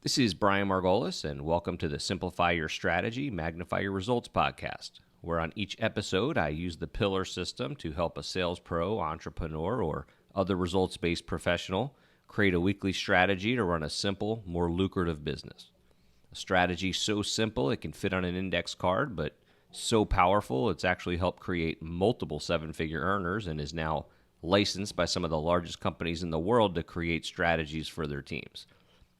This is Brian Margolis, and welcome to the Simplify Your Strategy, Magnify Your Results podcast, where on each episode I use the pillar system to help a sales pro, entrepreneur, or other results-based professional create a weekly strategy to run a simple, more lucrative business. A strategy so simple it can fit on an index card, but so powerful it's actually helped create multiple seven-figure earners and is now licensed by some of the largest companies in the world to create strategies for their teams.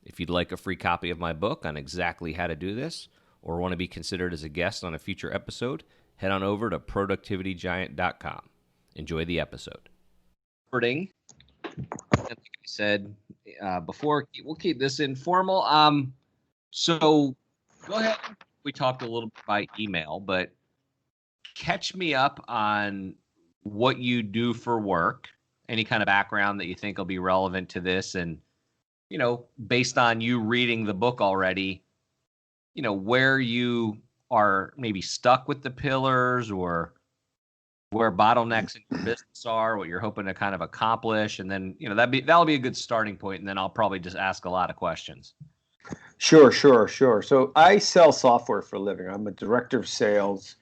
If you'd like a free copy of my book on exactly how to do this, or want to be considered as a guest on a future episode, head on over to productivitygiant.com. Enjoy the episode. Like I said before, we'll keep this informal. So go ahead. We talked a little bit by email, but catch me up on what you do for work, any kind of background that you think will be relevant to this, and based on you reading the book already, where you are maybe stuck with the pillars or where bottlenecks in your business are, what you're hoping to kind of accomplish. And then, that'll be a good starting point. And then I'll probably just ask a lot of questions. Sure. So I sell software for a living. I'm a director of sales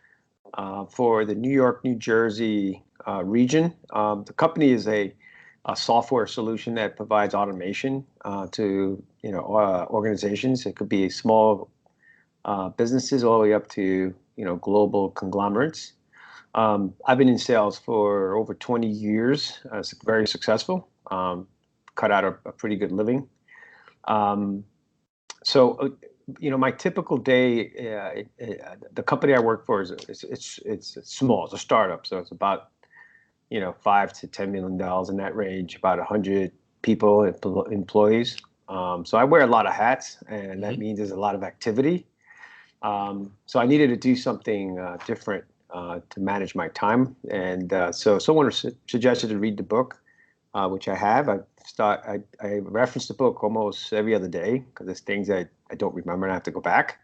for the New York, New Jersey region. The company is a software solution that provides automation to organizations. It could be small businesses all the way up to global conglomerates. I've been in sales for over 20 years. It's very successful. Cut out a pretty good living. My typical day, the company I work for it's small. It's a startup, so it's about $5 to $10 million in that range, about 100 people, employees. So I wear a lot of hats, and that means there's a lot of activity. So I needed to do something different to manage my time. And so someone suggested to read the book, which I have. I reference the book almost every other day because there's things I don't remember and I have to go back.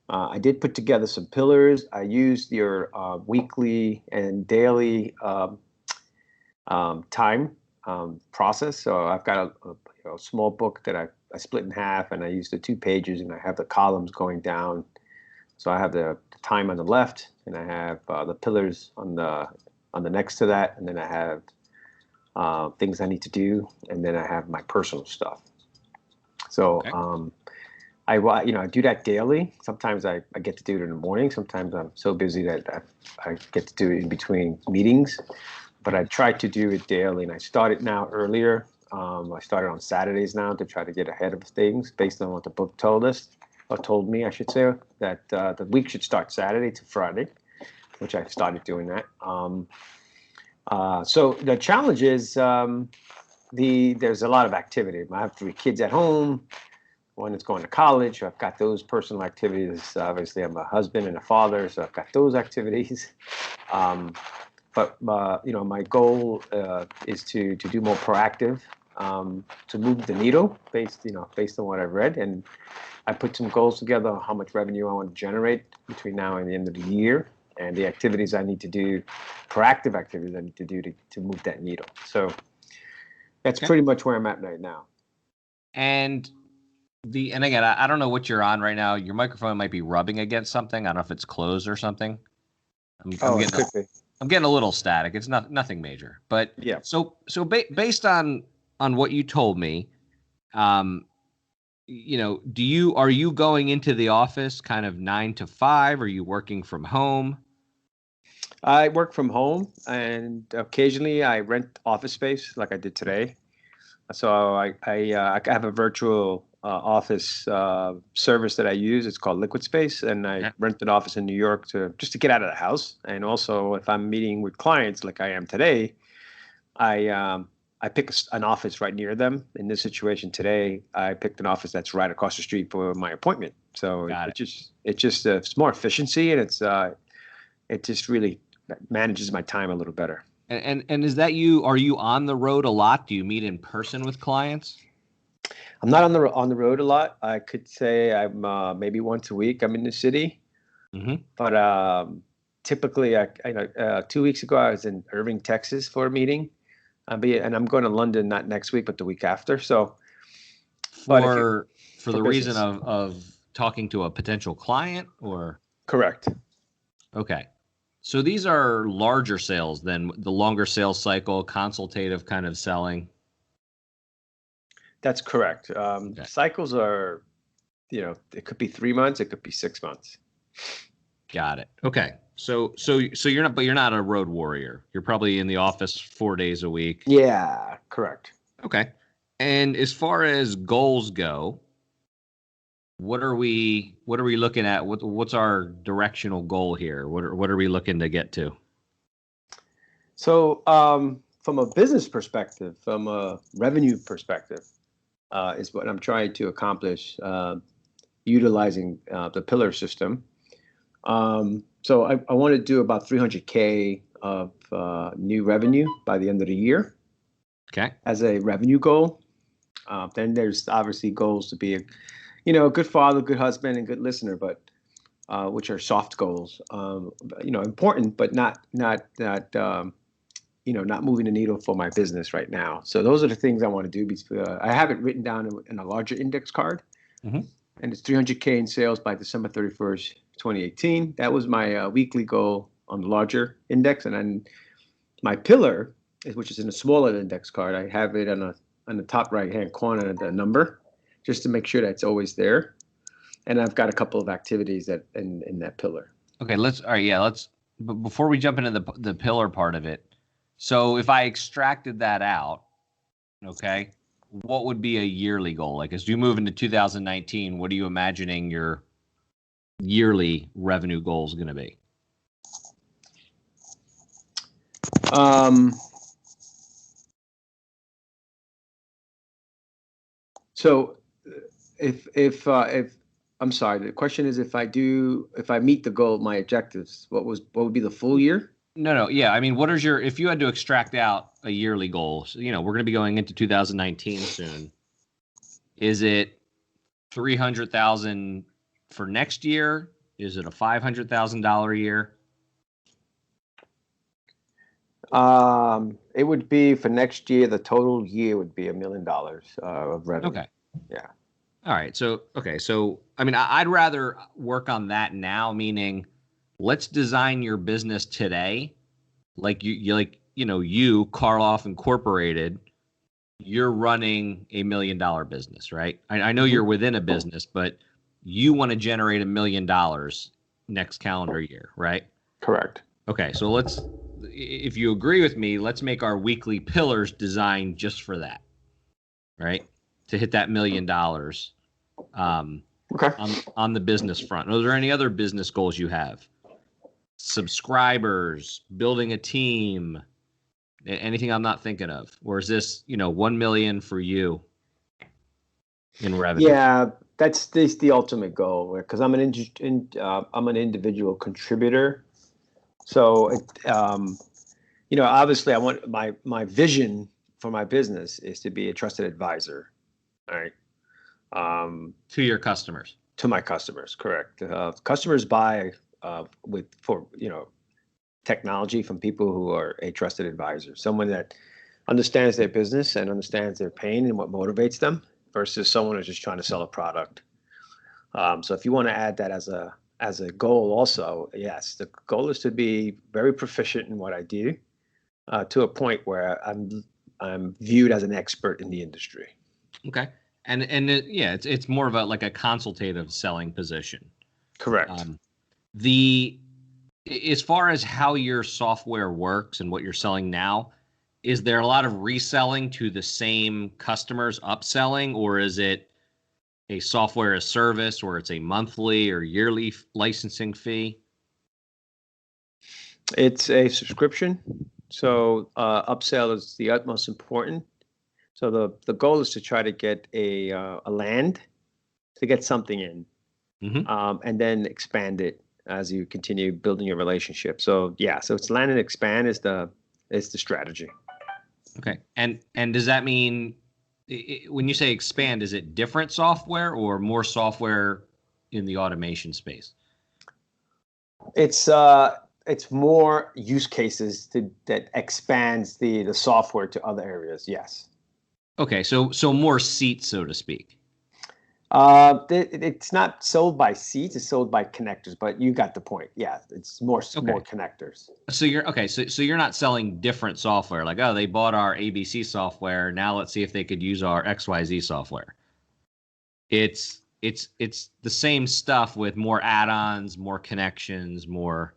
I did put together some pillars. I used your weekly and daily time process. So I've got a small book that I split in half, and I use the 2 pages, and I have the columns going down. So I have the time on the left, and I have the pillars on the next to that, and then I have things I need to do, and then I have my personal stuff. So okay. I do that daily. Sometimes I get to do it in the morning. Sometimes I'm so busy that I get to do it in between meetings. But I try to do it daily, and I started now earlier. I started on Saturdays now to try to get ahead of things based on what the book told me, I should say, that the week should start Saturday to Friday, which I started doing that. So the challenge is there's a lot of activity. I have 3 kids at home. One is going to college. I've got those personal activities. Obviously, I'm a husband and a father, so I've got those activities. But my goal is to do more proactive, to move the needle based on what I've read, and I put some goals together on how much revenue I want to generate between now and the end of the year, and the activities I need to do, proactive activities I need to do to move that needle. So that's pretty much where I'm at right now. And again, I don't know what you're on right now. Your microphone might be rubbing against something. I don't know if it's closed or something. I'm getting a little static. It's nothing major, but yeah. So based on what you told me, are you going into the office kind of 9 to 5? Are you working from home? I work from home, and occasionally I rent office space like I did today. So I have a virtual office service that I use. It's called Liquid Space, and I rent an office in New York just to get out of the house. And also, if I'm meeting with clients like I am today, I pick an office right near them. In this situation today, I picked an office that's right across the street for my appointment. So it's more efficiency, and it just really manages my time a little better. And is that you? Are you on the road a lot? Do you meet in person with clients? I'm not on the road a lot. I could say I'm maybe once a week I'm in the city. Mm-hmm. But typically, 2 weeks ago I was in Irving, Texas for a meeting. And I'm going to London not next week, but the week after. So for for the reason of talking to a potential client, or? Correct. Okay. So these are larger sales than the longer sales cycle, consultative kind of selling. That's correct. Okay. Cycles are, it could be 3 months, it could be 6 months. Got it. Okay. So you're not a road warrior. You're probably in the office 4 days a week. Yeah, correct. Okay. And as far as goals go, what are we looking at? What's our directional goal here? What are we looking to get to? So, from a business perspective, from a revenue perspective, is what I'm trying to accomplish, utilizing the pillar system. So I want to do about 300K of new revenue by the end of the year. Okay. As a revenue goal. Then there's obviously goals to be a good father, good husband, and good listener, but which are soft goals. Important, but not moving the needle for my business right now. So those are the things I want to do. I have it written down in a larger index card, and it's 300K in sales by December 31st, 2018. That was my weekly goal on the larger index, and then my pillar, which is in a smaller index card, I have it on the top right-hand corner, the number, just to make sure that's always there. And I've got a couple of activities that in that pillar. Okay, but before we jump into the pillar part of it, so if I extracted that out, okay, what would be a yearly goal? Like as you move into 2019, what are you imagining your yearly revenue goal is going to be? So if I'm sorry, the question is if I meet the goal, my objectives, what would be the full year? No. Yeah. I mean, if you had to extract out a yearly goal, so, we're going to be going into 2019 soon. Is it 300,000 for next year? Is it a $500,000 a year? It would be for next year. The total year would be $1 million of revenue. Okay. Yeah. All right. So I mean, I'd rather work on that now, meaning let's design your business today. Like you, Karloff Incorporated, you're running $1 million business, right? I know you're within a business, but you want to generate $1 million next calendar year, right? Correct. Okay. So if you agree with me, let's make our weekly pillars designed just for that, right? To hit that $1 million. Okay. On the business front. Are there any other business goals you have? Subscribers, building a team, anything I'm not thinking of? Or is this, 1 million for you in revenue? Yeah, that's the ultimate goal, because I'm an individual contributor. So obviously I want my vision for my business is to be a trusted advisor. All right. To your customers. To my customers, correct. Customers buy for technology from people who are a trusted advisor, someone that understands their business and understands their pain and what motivates them, versus someone who's just trying to sell a product. So if you want to add that as a goal, also, yes, the goal is to be very proficient in what I do, to a point where I'm viewed as an expert in the industry. Okay. And it's more of a consultative selling position. Correct. As far as how your software works and what you're selling now, is there a lot of reselling to the same customers, upselling, or is it a software as service, or it's a monthly or yearly licensing fee? It's a subscription. So upsell is the utmost important. So the goal is to try to get a land, to get something in, and then expand it as you continue building your relationship. So so it's land and expand is the strategy. Okay, and does that mean when you say expand, is it different software or more software in the automation space? It's more use cases that expands the software to other areas. Yes. Okay, so more seats, so to speak. It's not sold by seats; it's sold by connectors. But you got the point. Yeah, it's more Okay. connectors. So you're okay. So you're not selling different software. Like, oh, they bought our ABC software. Now let's see if they could use our XYZ software. It's the same stuff with more add-ons, more connections, more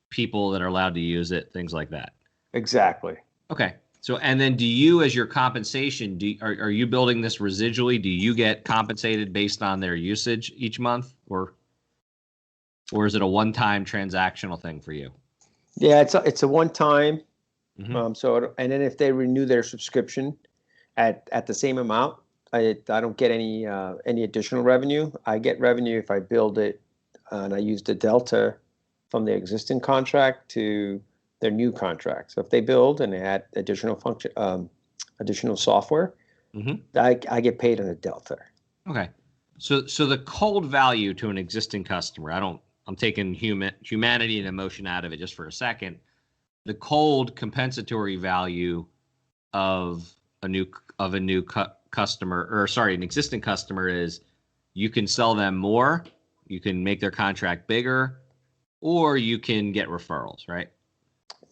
people that are allowed to use it, things like that. Exactly. Okay. So, and then do you, as your compensation, are you building this residually? Do you get compensated based on their usage each month, or is it a one-time transactional thing for you? Yeah, it's a one time. Mm-hmm. And then if they renew their subscription at the same amount, I don't get any additional revenue. I get revenue if I build it, and I use the delta from the existing contract to their new contract. So if they build and they add additional software, Mm-hmm. I get paid on the delta. Okay. So the cold value to an existing customer, I'm taking humanity and emotion out of it just for a second. The cold compensatory value of a new customer, or sorry, an existing customer, is you can sell them more, you can make their contract bigger, or you can get referrals, right?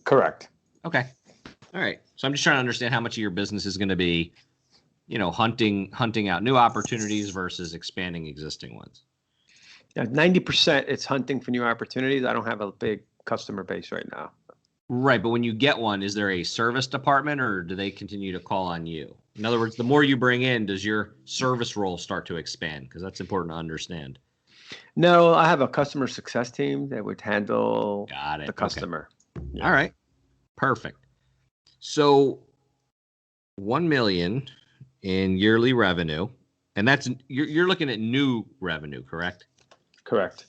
Correct. Okay. All right. So I'm just trying to understand how much of your business is going to be, hunting out new opportunities versus expanding existing ones. Yeah, 90% it's hunting for new opportunities. I don't have a big customer base right now. Right, but when you get one, is there a service department, or do they continue to call on you? In other words, the more you bring in, does your service role start to expand? Because that's important to understand. No, I have a customer success team that would handle Got it. the Okay. customer. Yeah. All right. Perfect. So 1 million in yearly revenue, and that's you're looking at new revenue, correct? Correct.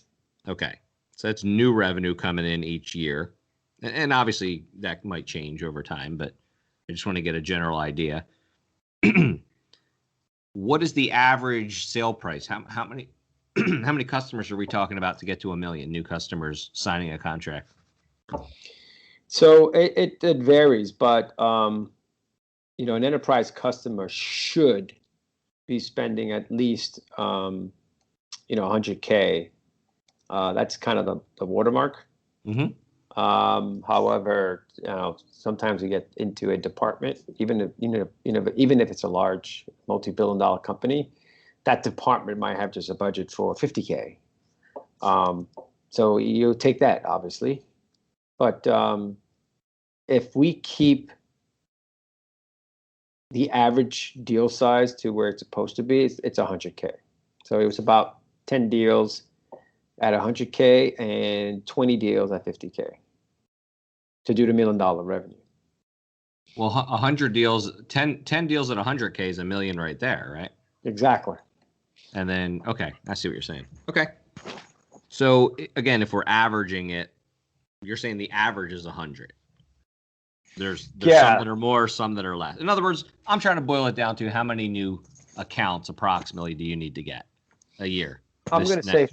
Okay. So that's new revenue coming in each year. And obviously that might change over time, but I just want to get a general idea. What is the average sale price? How many how many customers are we talking about to get to 1 million new customers signing a contract? So it varies, but an enterprise customer should be spending at least 100K. That's kind of the watermark. Mm-hmm. However, sometimes you get into a department, even if it's a large multi-billion-dollar company, that department might have just a budget for 50K. So you take that, obviously. But if we keep the average deal size to where it's supposed to be, it's 100K. So it was about 10 deals at 100K and 20 deals at 50K to do the $1 million revenue. Well, 100 deals, 10 deals at 100K is $1 million right there, right? Exactly. And then, okay, I see what you're saying. Okay. So again, if we're averaging it, you're saying the average is 100. There's some that are more, some that are less. In other words, I'm trying to boil it down to how many new accounts approximately do you need to get a year? I'm going to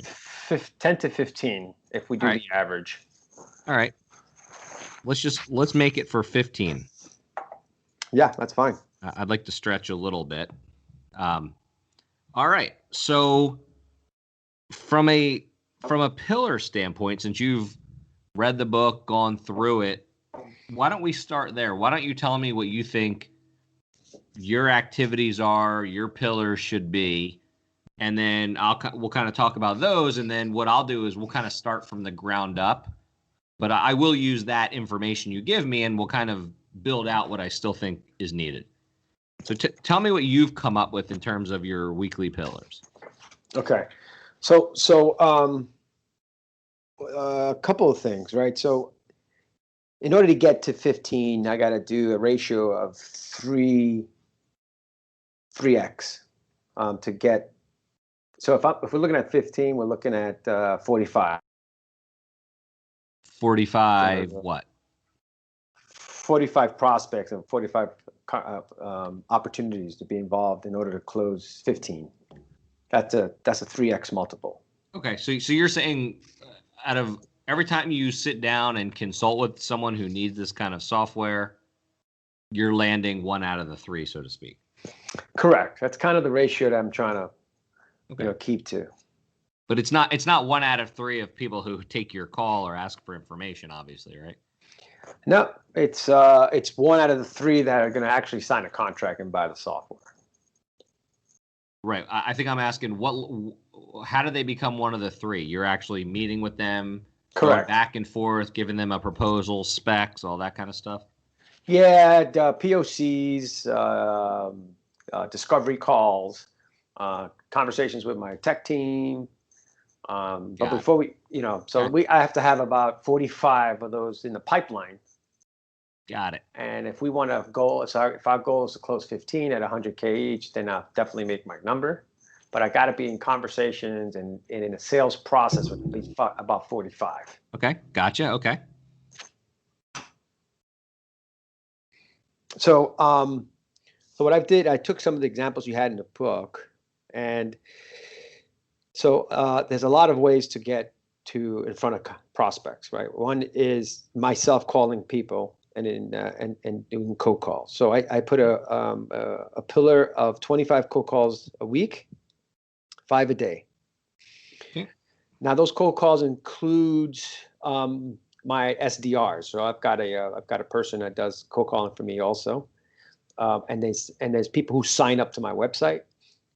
say 10 to 15 if we do the average. All right. Let's make it for 15. Yeah, that's fine. I'd like to stretch a little bit. All right. So from a pillar standpoint, since you've read the book, gone through it, why don't we start there? Why don't you tell me what you think your activities are, your pillars should be, and then we'll kind of talk about those, and then what I'll do is we'll kind of start from the ground up, but I will use that information you give me, and we'll kind of build out what I still think is needed. So tell me what you've come up with in terms of your weekly pillars. Okay. So a couple of things, right? So in order to get to 15, I got to do a ratio of 3x to get. So if we're looking at 15, we're looking at 45. 45 what? 45 prospects and 45 opportunities to be involved in order to close 15. That's a 3x multiple. Okay, so you're saying out of every time you sit down and consult with someone who needs this kind of software, you're landing 1 out of the 3, so to speak. Correct. That's kind of the ratio that I'm trying to Okay. keep to. But it's not 1 out of 3 of people who take your call or ask for information, obviously, right? No, it's 1 out of the 3 that are going to actually sign a contract and buy the software. Right. I think I'm asking how do they become one of the 3? You're actually meeting with them, going Correct. back and forth, giving them a proposal, specs, all that kind of stuff. Yeah, POCs, discovery calls, conversations with my tech team. But before we, I have to have about 45 of those in the pipeline. Got it. And if we want to go, if our goal is to close 15 at 100K each, then I'll definitely make my number. But I got to be in conversations and in a sales process with about 45. Okay. Gotcha. Okay. So, so what I did, I took some of the examples you had in the book, and so there's a lot of ways to get to in front of prospects, right? One is myself calling people and doing cold calls. So I put a pillar of 25 cold calls a week, 5 a day. Okay. Now those cold calls includes my SDRs. So I've got a person that does cold calling for me also, and there's people who sign up to my website.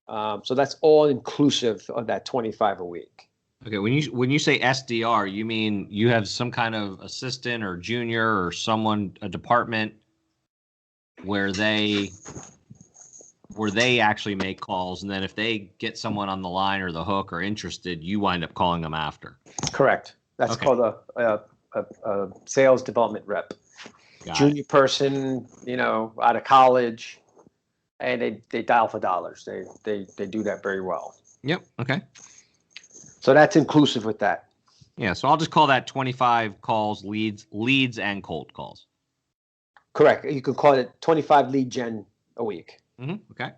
So that's all inclusive of that 25 a week. Okay, when you say SDR, you mean you have some kind of assistant or junior or someone, a department where they actually make calls, and then if they get someone on the line or the hook or interested, you wind up calling them after. Correct. That's called a sales development rep. Junior person, out of college, and they dial for dollars. They do that very well. Yep. Okay. So that's inclusive with that. Yeah. So I'll just call that 25 calls, leads and cold calls. Correct. You can call it 25 lead gen a week. Mm-hmm. Okay.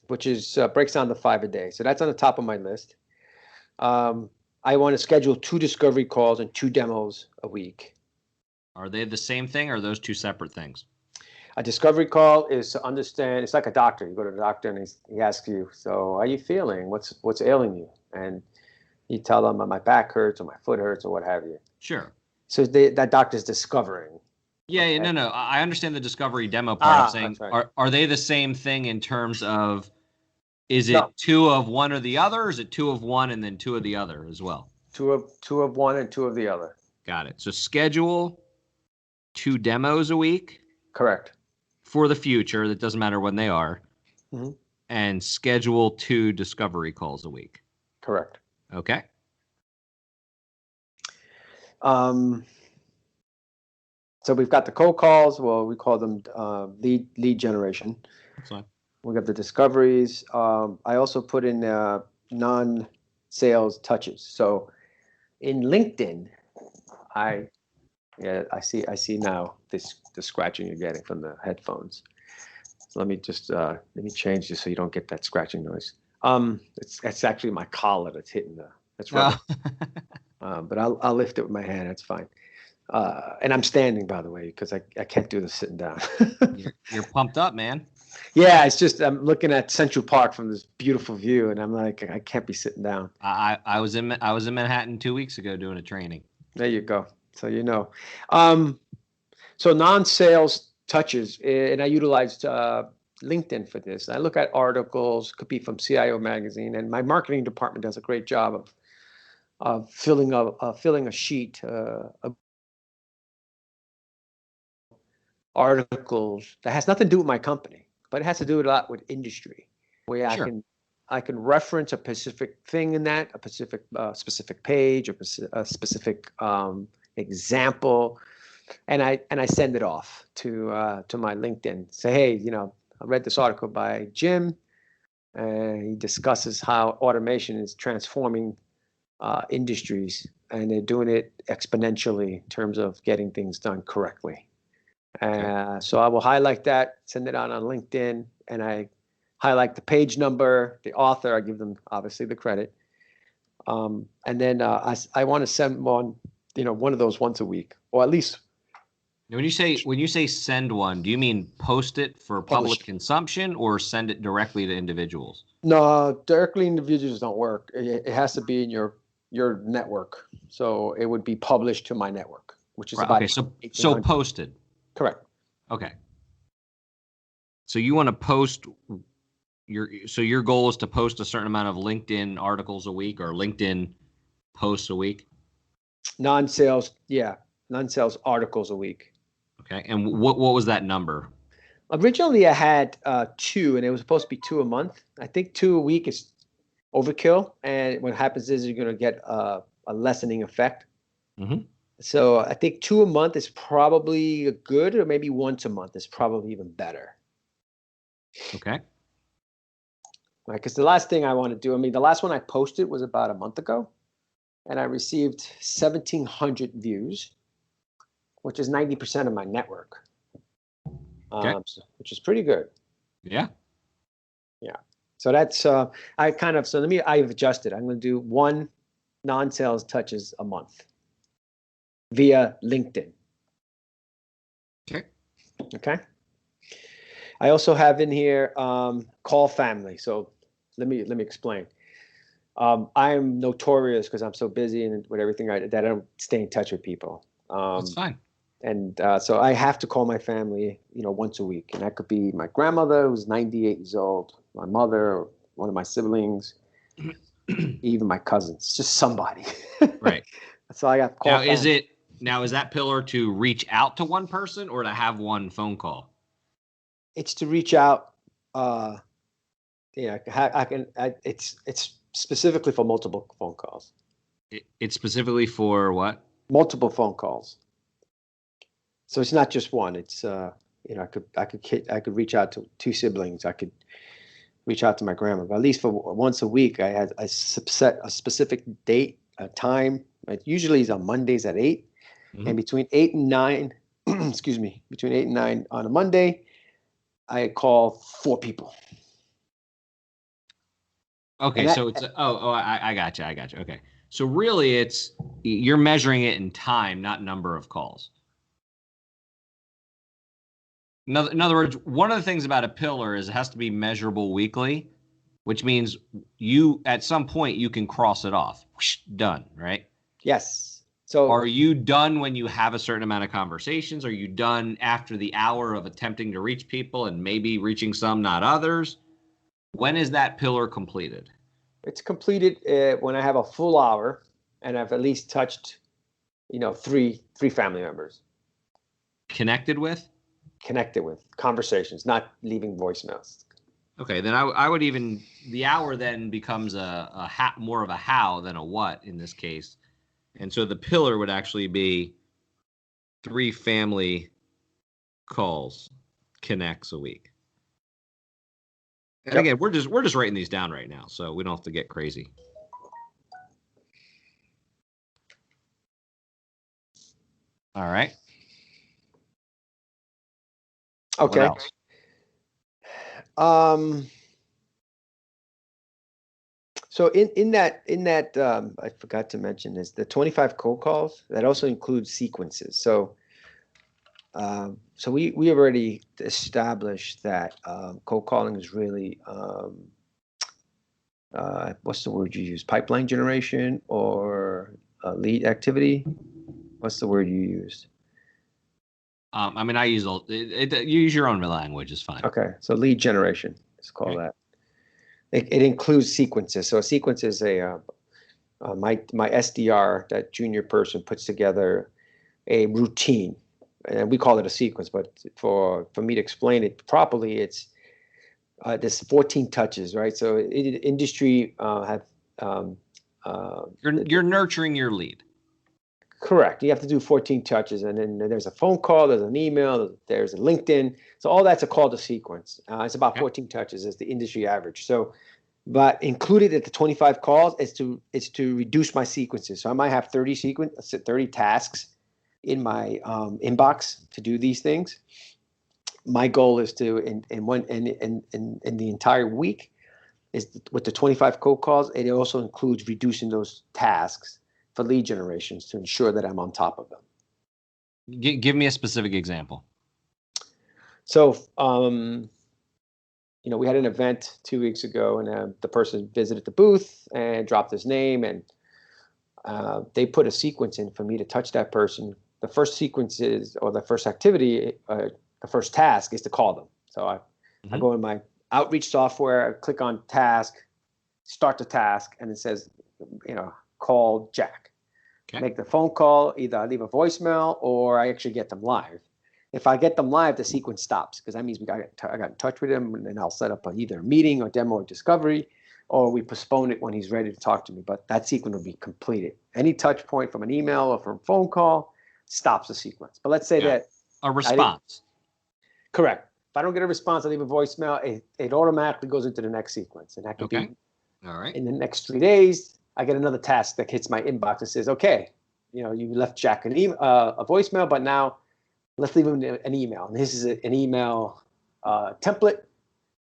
Which is breaks down to 5 a day. So that's on the top of my list. I want to schedule 2 discovery calls and 2 demos a week. Are they the same thing, or are those 2 separate things? A discovery call is to understand. It's like a doctor. You go to the doctor and he asks you, "So, how are you feeling? What's ailing you?" And you tell them, "My back hurts, or my foot hurts, or what have you." Sure. So that doctor's discovering. Yeah, okay. No. I understand the discovery demo part. I'm saying, right. Are they the same thing in terms of, is it 2 of one or the other, or is it 2 of one and then 2 of the other as well? 2 of one and 2 of the other. Got it. So schedule 2 demos a week. Correct. For the future, that doesn't matter when they are. Mm-hmm. And schedule 2 discovery calls a week. Correct. Okay. So we've got the cold calls. Well, we call them lead generation. That's fine. We got the discoveries. I also put in non-sales touches. So in LinkedIn, I see now the scratching you're getting from the headphones. So let me change this so you don't get that scratching noise. It's actually my collar that's hitting that's rubber. But I'll lift it with my hand. That's fine. And I'm standing, by the way, because I can't do this sitting down. You're pumped up, man. Yeah, it's just I'm looking at Central Park from this beautiful view, and I'm like, I can't be sitting down. I was in Manhattan 2 weeks ago doing a training. There you go. So so non-sales touches, and I utilized LinkedIn for this. I look at articles, could be from CIO magazine, and my marketing department does a great job of filling a sheet of articles that has nothing to do with my company, but it has to do a lot with industry, where sure. I can reference a specific thing in that, a specific page, or a specific example, and I send it off to my LinkedIn. Say, hey, I read this article by Jim, and he discusses how automation is transforming industries, and they're doing it exponentially in terms of getting things done correctly. So I will highlight that, send it out on LinkedIn, and I highlight the page number, the author. I give them obviously the credit, and then I want to send one of those once a week, or at least. When you say send one, do you mean post it for public consumption or send it directly to individuals? No, directly individuals don't work. It has to be in your network. So it would be published to my network, which is Right. about Okay. So 1,800. posted. Correct. Okay. So you want to post your goal is to post a certain amount of LinkedIn articles a week or LinkedIn posts a week. Non-sales, yeah, non-sales articles a week. Okay. And what was that number? Originally, I had 2, and it was supposed to be 2 a month. I think 2 a week is overkill, and what happens is you're going to get a lessening effect. Mm-hmm. So I think 2 a month is probably good, or maybe once a month is probably even better. Okay. Right, because the last thing I want to do, I mean, the last one I posted was about a month ago, and I received 1,700 views, which is 90% of my network, Okay. which is pretty good. Yeah. Yeah. So that's I've adjusted. I'm going to do 1 non-sales touches a month via LinkedIn. Okay. Okay. I also have in here call family. So let me explain. I'm notorious because I'm so busy and with everything that I don't stay in touch with people. That's fine. And so I have to call my family, once a week, and that could be my grandmother who's 98 years old, my mother, one of my siblings, even my cousins, just somebody. Right. So I got call family. Is that pillar to reach out to one person or to have one phone call? It's to reach out. It's specifically for multiple phone calls. It's specifically for what? Multiple phone calls. So it's not just one. It's I could reach out to 2 siblings. I could reach out to my grandma. But at least for once a week, I had set a specific date, a time. It usually is on Mondays at 8, and between 8 and 9, excuse me, between 8 and 9 on a Monday, I call 4 people. Okay, so it's I got you. Okay, so really, you're measuring it in time, not number of calls. In other words, one of the things about a pillar is it has to be measurable weekly, which means at some point you can cross it off. Whoosh, done, right? Yes. So are you done when you have a certain amount of conversations? Are you done after the hour of attempting to reach people and maybe reaching some, not others? When is that pillar completed? It's completed when I have a full hour and I've at least touched, 3 family members. Connected with conversations, not leaving voicemails. Okay, then I would even the hour then becomes more of a how than a what in this case, and so the pillar would actually be 3 family calls connects a week. And Yep. again, we're just writing these down right now, so we don't have to get crazy. All right. Okay. What else? So in that I forgot to mention this, the 25 cold calls, that also includes sequences. So we already established that cold calling is really what's the word you use? Pipeline generation or lead activity? What's the word you used? I mean, I use you use your own language. It's fine. Okay, so lead generation. Let's call that. It includes sequences. So a sequence is my SDR, that junior person, puts together a routine, and we call it a sequence. But for me to explain it properly, it's there's 14 touches, right? So industry have you're nurturing your lead. Correct. You have to do 14 touches, and then there's a phone call, there's an email, there's a LinkedIn. So all that's a call to sequence. It's about 14 touches is the industry average. So, but included at the 25 calls is to reduce my sequences. So I might have 30 tasks in my inbox to do these things. My goal is to in the entire week is with the 25 cold calls. It also includes reducing those tasks for lead generations to ensure that I'm on top of them. Give me a specific example. So we had an event 2 weeks ago, and the person visited the booth and dropped his name, and they put a sequence in for me to touch that person. The first sequence is, or the first activity, the first task is to call them. So I go in my outreach software, I click on task, start the task, and it says, call Jack. Okay. Make the phone call, either I leave a voicemail or I actually get them live. If I get them live, the sequence stops, because that means I got in touch with him, and then I'll set up either a meeting or demo or discovery, or we postpone it when he's ready to talk to me. But that sequence will be completed. Any touch point from an email or from a phone call stops the sequence. But let's say that a response. Correct. If I don't get a response, I leave a voicemail, it automatically goes into the next sequence. And that could be all right. In the next 3 days, I get another task that hits my inbox that says, okay, you left Jack a voicemail, but now let's leave him an email. And this is an email template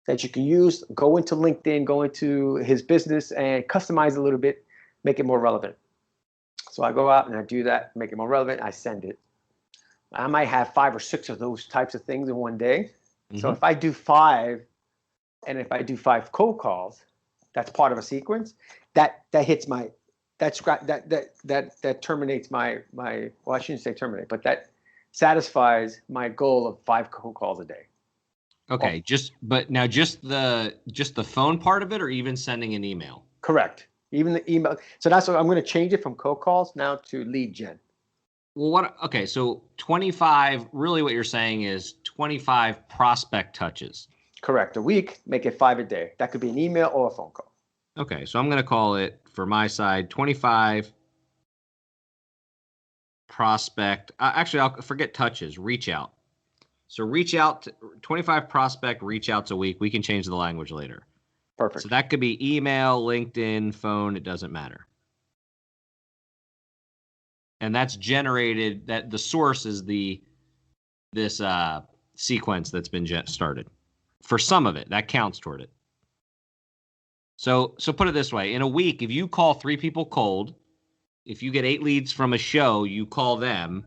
that you can use. Go into LinkedIn, go into his business, and customize it a little bit, make it more relevant. So I go out and I do that, make it more relevant. I send it. I might have 5 or 6 of those types of things in one day. So if I do 5, and if I do 5 cold calls, that's part of a sequence. That hits my that terminates my well, I shouldn't say terminate, but that satisfies my goal of 5 cold calls a day. Okay, just the phone part of it, or even sending an email? Correct. Even the email. So that's what I'm going to change it from cold calls now to lead gen. Well, okay, so 25, really what you're saying is 25 prospect touches. Correct. A week, make it 5 a day. That could be an email or a phone call. Okay, so I'm going to call it, for my side, 25 prospect. Actually, I'll forget touches, reach out. So reach out, 25 prospect reach outs a week. We can change the language later. Perfect. So that could be email, LinkedIn, phone, it doesn't matter. And that's generated, that the source is this sequence that's been started. For some of it, that counts toward it. So put it this way. In a week, if you call 3 people cold, if you get 8 leads from a show, you call them,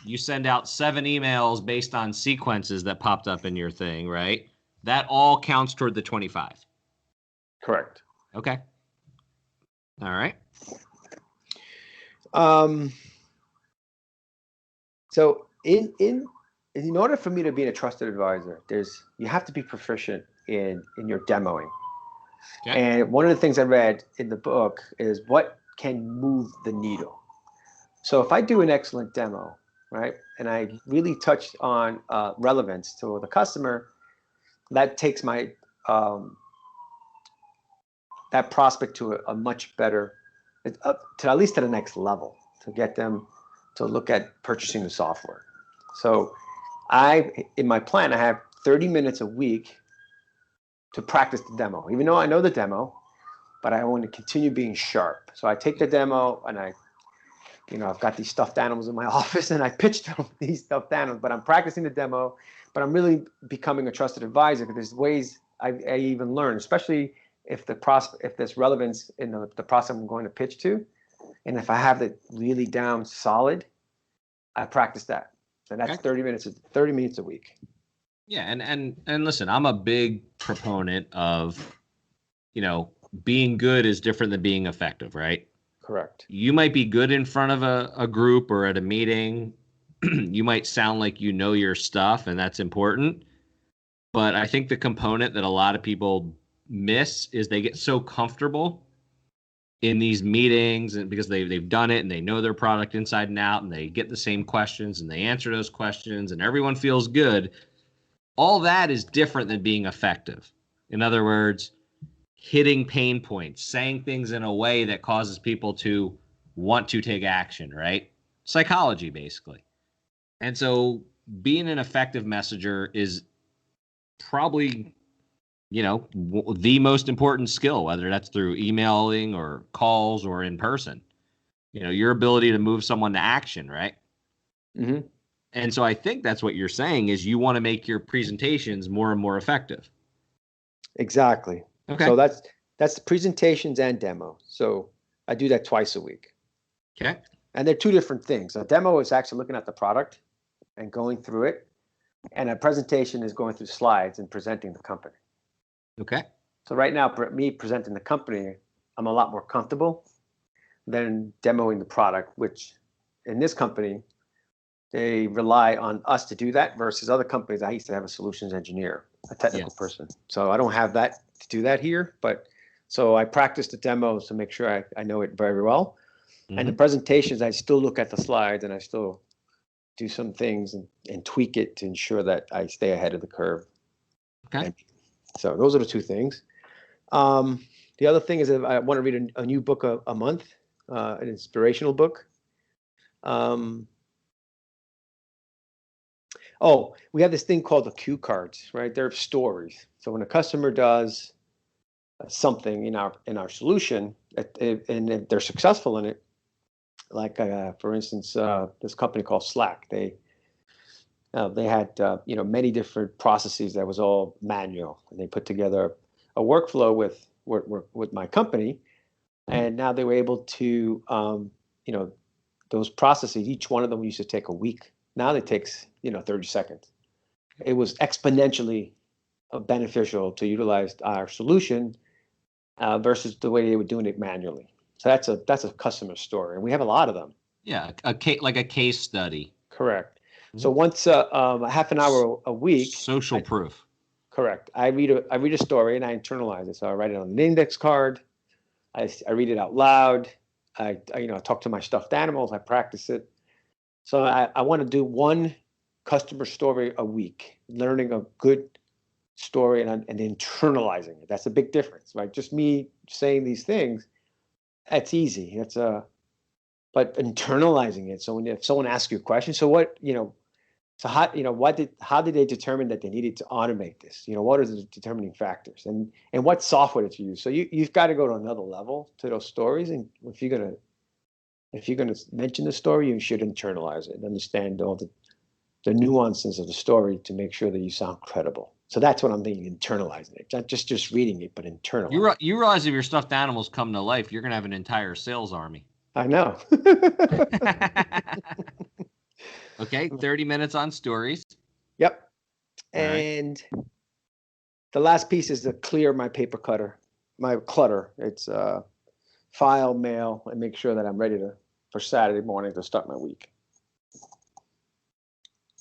you send out 7 emails based on sequences that popped up in your thing, right? That all counts toward the 25. Correct. Okay. All right. So in order for me to be a trusted advisor, you have to be proficient in your demoing. Okay. And one of the things I read in the book is what can move the needle. So if I do an excellent demo, right, and I really touch on relevance to the customer, that takes my that prospect to a much better, up to at least to the next level, to get them to look at purchasing the software. So in my plan, I have 30 minutes a week to practice the demo. Even though I know the demo, but I want to continue being sharp. So I take the demo and I've got these stuffed animals in my office and I pitch them these stuffed animals, but I'm practicing the demo, but I'm really becoming a trusted advisor, because there's ways I even learn, especially if there's relevance in the process I'm going to pitch to. And if I have it really down solid, I practice that. And that's okay. 30 minutes a week. Yeah. And listen, I'm a big proponent of, being good is different than being effective, right? Correct. You might be good in front of a group or at a meeting. You might sound like you know your stuff, and that's important. But I think the component that a lot of people miss is they get so comfortable in these meetings, and because they've done it and they know their product inside and out, and they get the same questions and they answer those questions and everyone feels good. All that is different than being effective. In other words, hitting pain points, saying things in a way that causes people to want to take action, right? Psychology, basically. And so being an effective messenger is probably, the most important skill, whether that's through emailing or calls or in person. Your ability to move someone to action, right? Mm-hmm. And so I think that's what you're saying is you want to make your presentations more and more effective. Exactly. Okay. So that's presentations and demo. So I do that twice a week. Okay. And they're 2 different things. A demo is actually looking at the product and going through it. And a presentation is going through slides and presenting the company. Okay. So right now, for me presenting the company, I'm a lot more comfortable than demoing the product, which in this company, they rely on us to do that versus other companies. I used to have a solutions engineer, a technical Yes. person. So I don't have that to do that here, but so I practice the demos to make sure I know it very well. And the Hmm. presentations, I still look at the slides and I still do some things and tweak it to ensure that I stay ahead of the curve. Okay. And so those are the two things. The other thing is that I want to read a new book a month, an inspirational book. Um, oh, we have this thing called the cue cards, right? They're stories. So when a customer does something in our solution, and if they're successful in it, like for instance, this company called Slack, they had many different processes that was all manual, and they put together a workflow with my company, and now they were able to those processes. Each one of them used to take a week. Now it takes 30 seconds. It was exponentially beneficial to utilize our solution versus the way they were doing it manually. So that's a customer story, and we have a lot of them. Yeah, like a case study. Correct. So Mhm. once a half an hour a week, Social proof. correct. I read a story and I internalize it. So I write it on an index card. I read it out loud. I talk to my stuffed animals. I practice it. So I want to do one customer story a week, learning a good story and internalizing it. That's a big difference, right? Just me saying these things, that's easy. But internalizing it. So if someone asks you a question, so what, so how did they determine that they needed to automate this? What are the determining factors and what software to use? So you've got to go to another level to those stories. And if you're gonna mention the story, you should internalize it and understand all the nuances of the story to make sure that you sound credible. So that's what I'm thinking, internalizing it, not just reading it, but internalizing. You realize if your stuffed animals come to life, you're gonna have an entire sales army. I know. Okay, 30 minutes on stories. Yep. All right. And the last piece is to clear my paper my clutter. It's file, mail, and make sure that I'm ready for Saturday morning to start my week.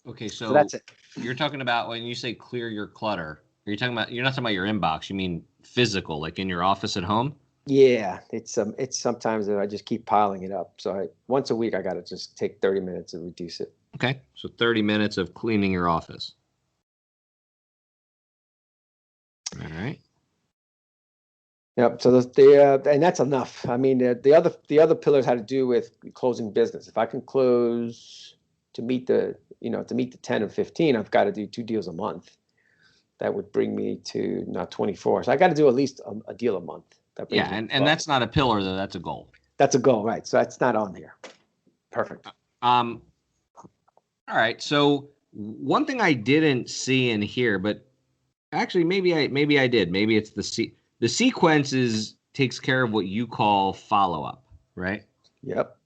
Okay, So so that's it. you're talking about when you say clear your clutter. You're not talking about your inbox. You mean physical, like in your office at home? Yeah, it's sometimes I just keep piling it up. So once a week I got to just take 30 minutes and reduce it. Okay, so 30 minutes of cleaning your office. All right. Yep. So and that's enough. I mean, the other pillars had to do with closing business. If I can close to meet the 10 or 15, I've got to do 2 deals a month. That would bring me to not 24. So I got to do at least a deal a month. That Yeah, brings me to and 12. that's not a pillar though, that's a goal. That's a goal, right? So that's not on here. Perfect. Um, all right. So one thing I didn't see in here, but actually maybe I did. Maybe it's the sequence takes care of what you call follow up, right? Yep.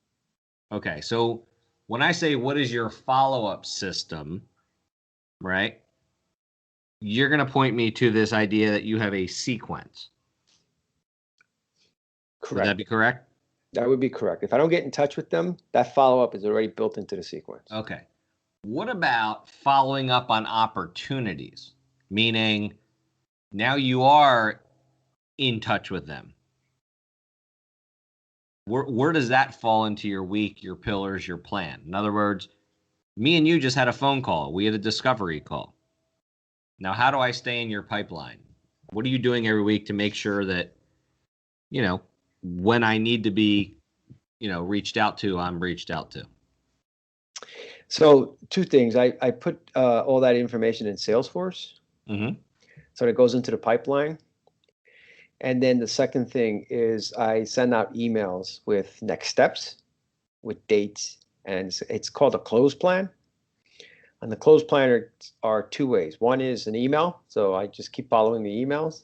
Okay. So when I say what is your follow up system, right? You're going to point me to this idea that you have a sequence. Would that Correct. be correct? That would be correct. If I don't get in touch with them, that follow up is already built into the sequence. Okay. What about following up on opportunities? Meaning now you are in touch with them. Where does that fall into your week, your pillars, your plan? In other words, me and you just had a phone call. We had a discovery call. Now, how do I stay in your pipeline? What are you doing every week to make sure that, when I need to be, reached out to, I'm reached out to? So two things. I put all that information in Salesforce. Mm-hmm. So it goes into the pipeline. And then the second thing is I send out emails with next steps, with dates, and it's called a close plan. And the close planner are two ways. One is an email, so I just keep following the emails.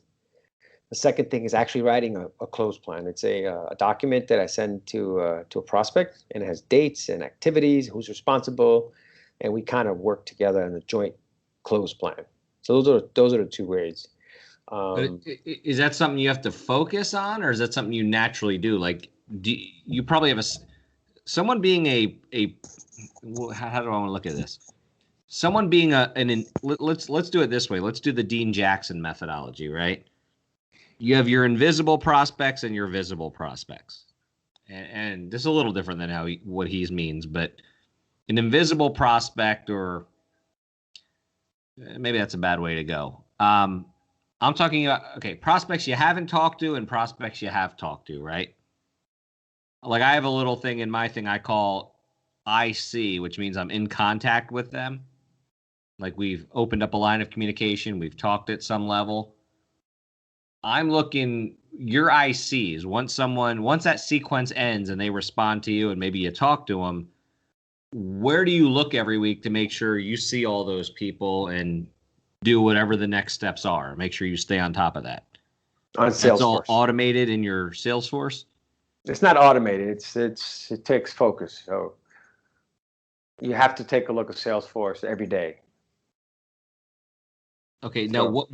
The second thing is actually writing a close plan. It's a document that I send to a prospect, and it has dates and activities, who's responsible, and we kind of work together in a joint close plan. So those are the two ways. But is that something you have to focus on, or is that something you naturally do? Like, you probably have someone being how do I want to look at this? Someone being let's do it this way. Let's do the Dean Jackson methodology, right? You have your invisible prospects and your visible prospects, and this is a little different than what he means, but an invisible prospect, or maybe that's a bad way to go. I'm talking about, prospects you haven't talked to and prospects you have talked to, right? Like, I have a little thing in my thing I call IC, which means I'm in contact with them. Like, we've opened up a line of communication. We've talked at some level. I'm looking your ICs. Once that sequence ends and they respond to you and maybe you talk to them, where do you look every week to make sure you see all those people and do whatever the next steps are? Make sure you stay on top of that. On Salesforce. That's all automated in your Salesforce? It's not automated. It takes focus. So you have to take a look at Salesforce every day. Okay, now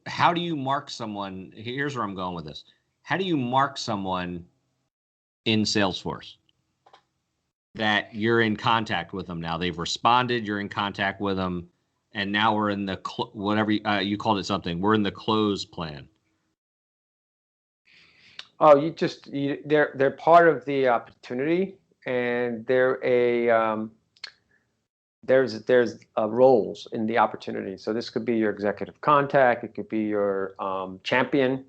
how do you mark someone? Here's where I'm going with this. How do you mark someone in Salesforce that you're in contact with them now? They've responded, you're in contact with them, and now we're in the whatever you called it something. We're in the close plan. Oh, they're part of the opportunity, and there's roles in the opportunity. So this could be your executive contact, it could be your champion.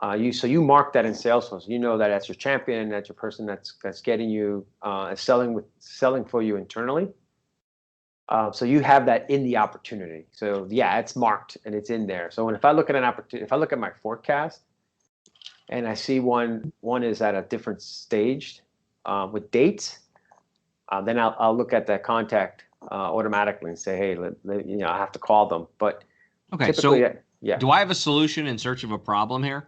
You mark that in Salesforce. You know that that's your champion, that's your person that's getting you selling for you internally. So you have that in the opportunity. So yeah, it's marked and it's in there. So if I look at an opportunity, if I look at my forecast, and I see one is at a different stage with dates, then I'll look at that contact automatically and say, hey, I have to call them. But okay, so yeah. Do I have a solution in search of a problem here?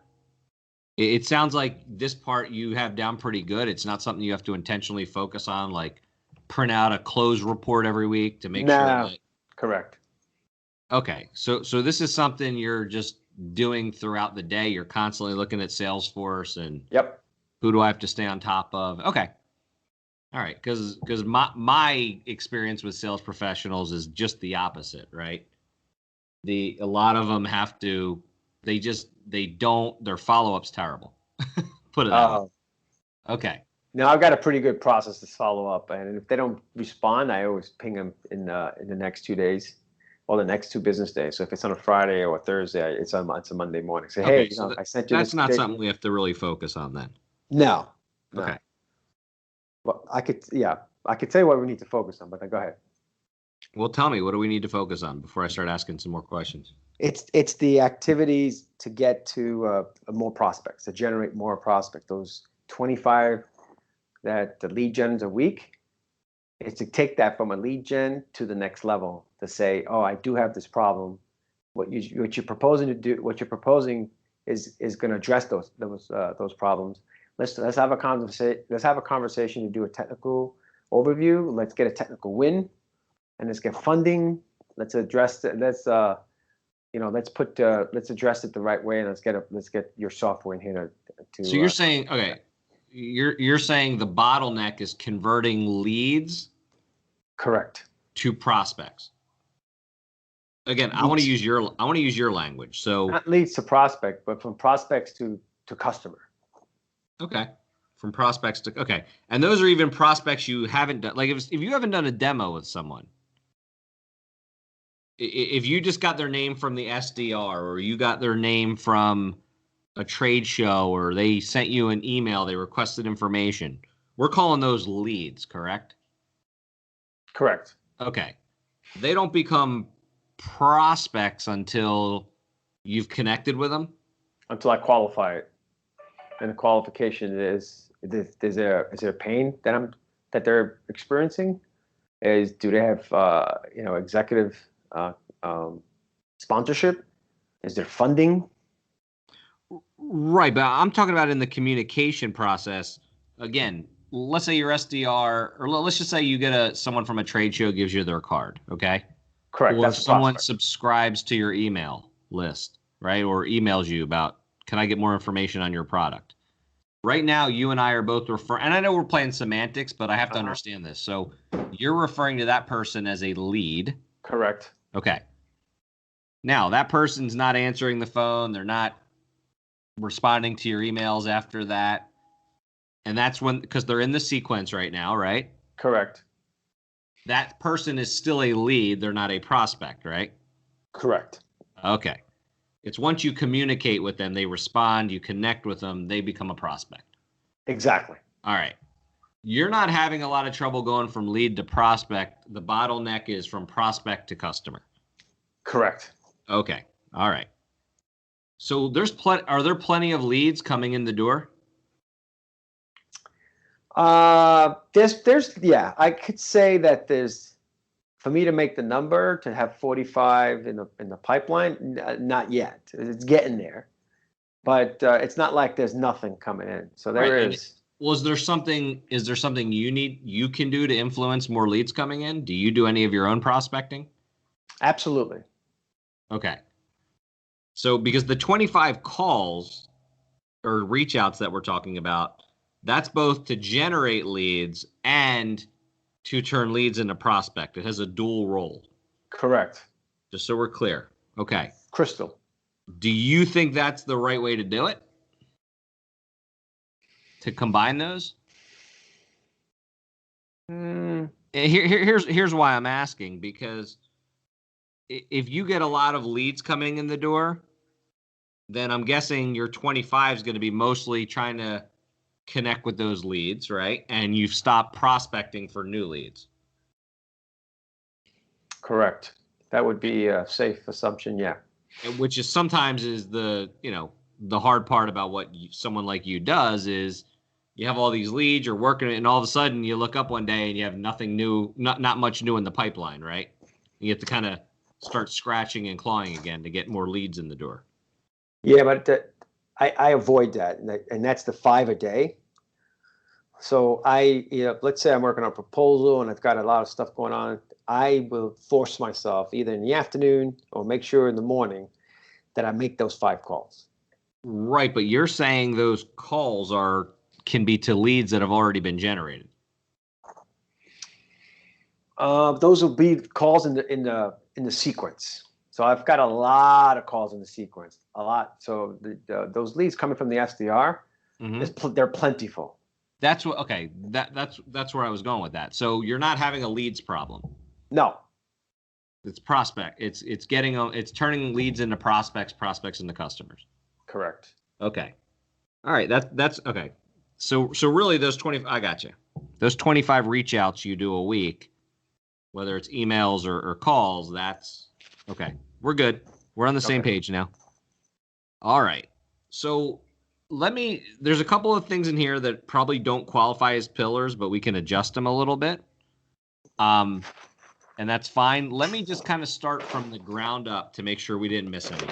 It sounds like this part you have down pretty good. It's not something you have to intentionally focus on, like print out a close report every week to make sure that. Correct. Okay, so this is something you're just doing throughout the day. You're constantly looking at Salesforce and yep. Who do I have to stay on top of? Okay. All right, because my experience with sales professionals is just the opposite, right? A lot of them have to, their follow-up's terrible. Put it that way. Okay. Now I've got a pretty good process to follow up, and if they don't respond, I always ping them in the next 2 days, or the next 2 business days. So if it's on a Friday or a Thursday, it's a Monday morning. Say, hey, I sent you. That's not something we have to really focus on then. No. Okay. Well, I could tell you what we need to focus on, but go ahead. Well, tell me, what do we need to focus on before I start asking some more questions? It's the activities to get to more prospects, to generate more prospects. Those 25 that the lead gens a week, is to take that from a lead gen to the next level, to say, oh, I do have this problem. What you're proposing to do, what you're proposing is going to address those problems. Let's have a conversation. Let's have a conversation to do a technical overview. Let's get a technical win, and let's get funding. Let's address it. Let's address it the right way, and let's get your software in here to. So you're saying, okay, you're saying the bottleneck is converting leads. Correct. To prospects. Again, I want to use your language. So not leads to prospect, but from prospects to customer. Okay. From prospects to, okay. And those are even prospects you haven't done. Like if you haven't done a demo with someone, if you just got their name from the SDR, or you got their name from a trade show, or they sent you an email, they requested information, we're calling those leads, correct? Correct. Okay. They don't become prospects until you've connected with them? Until I qualify it. And the qualification is there pain that they're experiencing? Do they have executive sponsorship? Is there funding? Right, but I'm talking about in the communication process. Again, let's say your SDR, or let's just say you get someone from a trade show gives you their card, okay? Correct. Or if someone subscribes to your email list. right? Or emails you about, can I get more information on your product? Right now, you and I are both referring, and I know we're playing semantics, but I have to understand this. So you're referring to that person as a lead. Correct. Okay. Now, that person's not answering the phone. They're not responding to your emails after that. And that's when, because they're in the sequence right now, right? Correct. That person is still a lead. They're not a prospect, right? Correct. Okay. It's once you communicate with them, they respond, you connect with them, they become a prospect. Exactly. All right. You're not having a lot of trouble going from lead to prospect. The bottleneck is from prospect to customer. Correct. Okay. All right. So are there plenty of leads coming in the door? Yeah, I could say that there's, for me to make the number to have 45 in the pipeline, not yet. It's getting there, but it's not like there's nothing coming in. So there Right. is. Well, is there something you can do to influence more leads coming in? Do you do any of your own prospecting? Absolutely. Okay. So because the 25 calls or reach outs that we're talking about, that's both to generate leads and to turn leads into prospect. It has a dual role. Correct. Just so we're clear. Okay. Crystal. Do you think that's the right way to do it? To combine those? Here's why I'm asking, because if you get a lot of leads coming in the door, then I'm guessing your 25 is going to be mostly trying to connect with those leads, right? And you've stopped prospecting for new leads. Correct. That would be a safe assumption, yeah. Which is sometimes is the hard part about what someone like you does is you have all these leads, you're working it, and all of a sudden you look up one day and you have nothing new, not much new in the pipeline, right? You have to kind of start scratching and clawing again to get more leads in the door. Yeah, but I avoid that, and that's the 5 a day. So let's say I'm working on a proposal and I've got a lot of stuff going on. I will force myself either in the afternoon or make sure in the morning that I make those 5 calls. Right, but you're saying those calls can be to leads that have already been generated. Those will be calls in the sequence. So I've got a lot of calls in the sequence, a lot. So those leads coming from the SDR, they're plentiful. That's what. Okay, that's where I was going with that. So you're not having a leads problem. No. It's prospect. It's turning leads into prospects into customers. Correct. Okay. All right. That's okay. So really those 20. I got you. Those 25 reach outs you do a week, whether it's emails or calls. That's okay. We're good. We're on the same page now. All right. So there's a couple of things in here that probably don't qualify as pillars, but we can adjust them a little bit. And that's fine. Let me just kind of start from the ground up to make sure we didn't miss anything.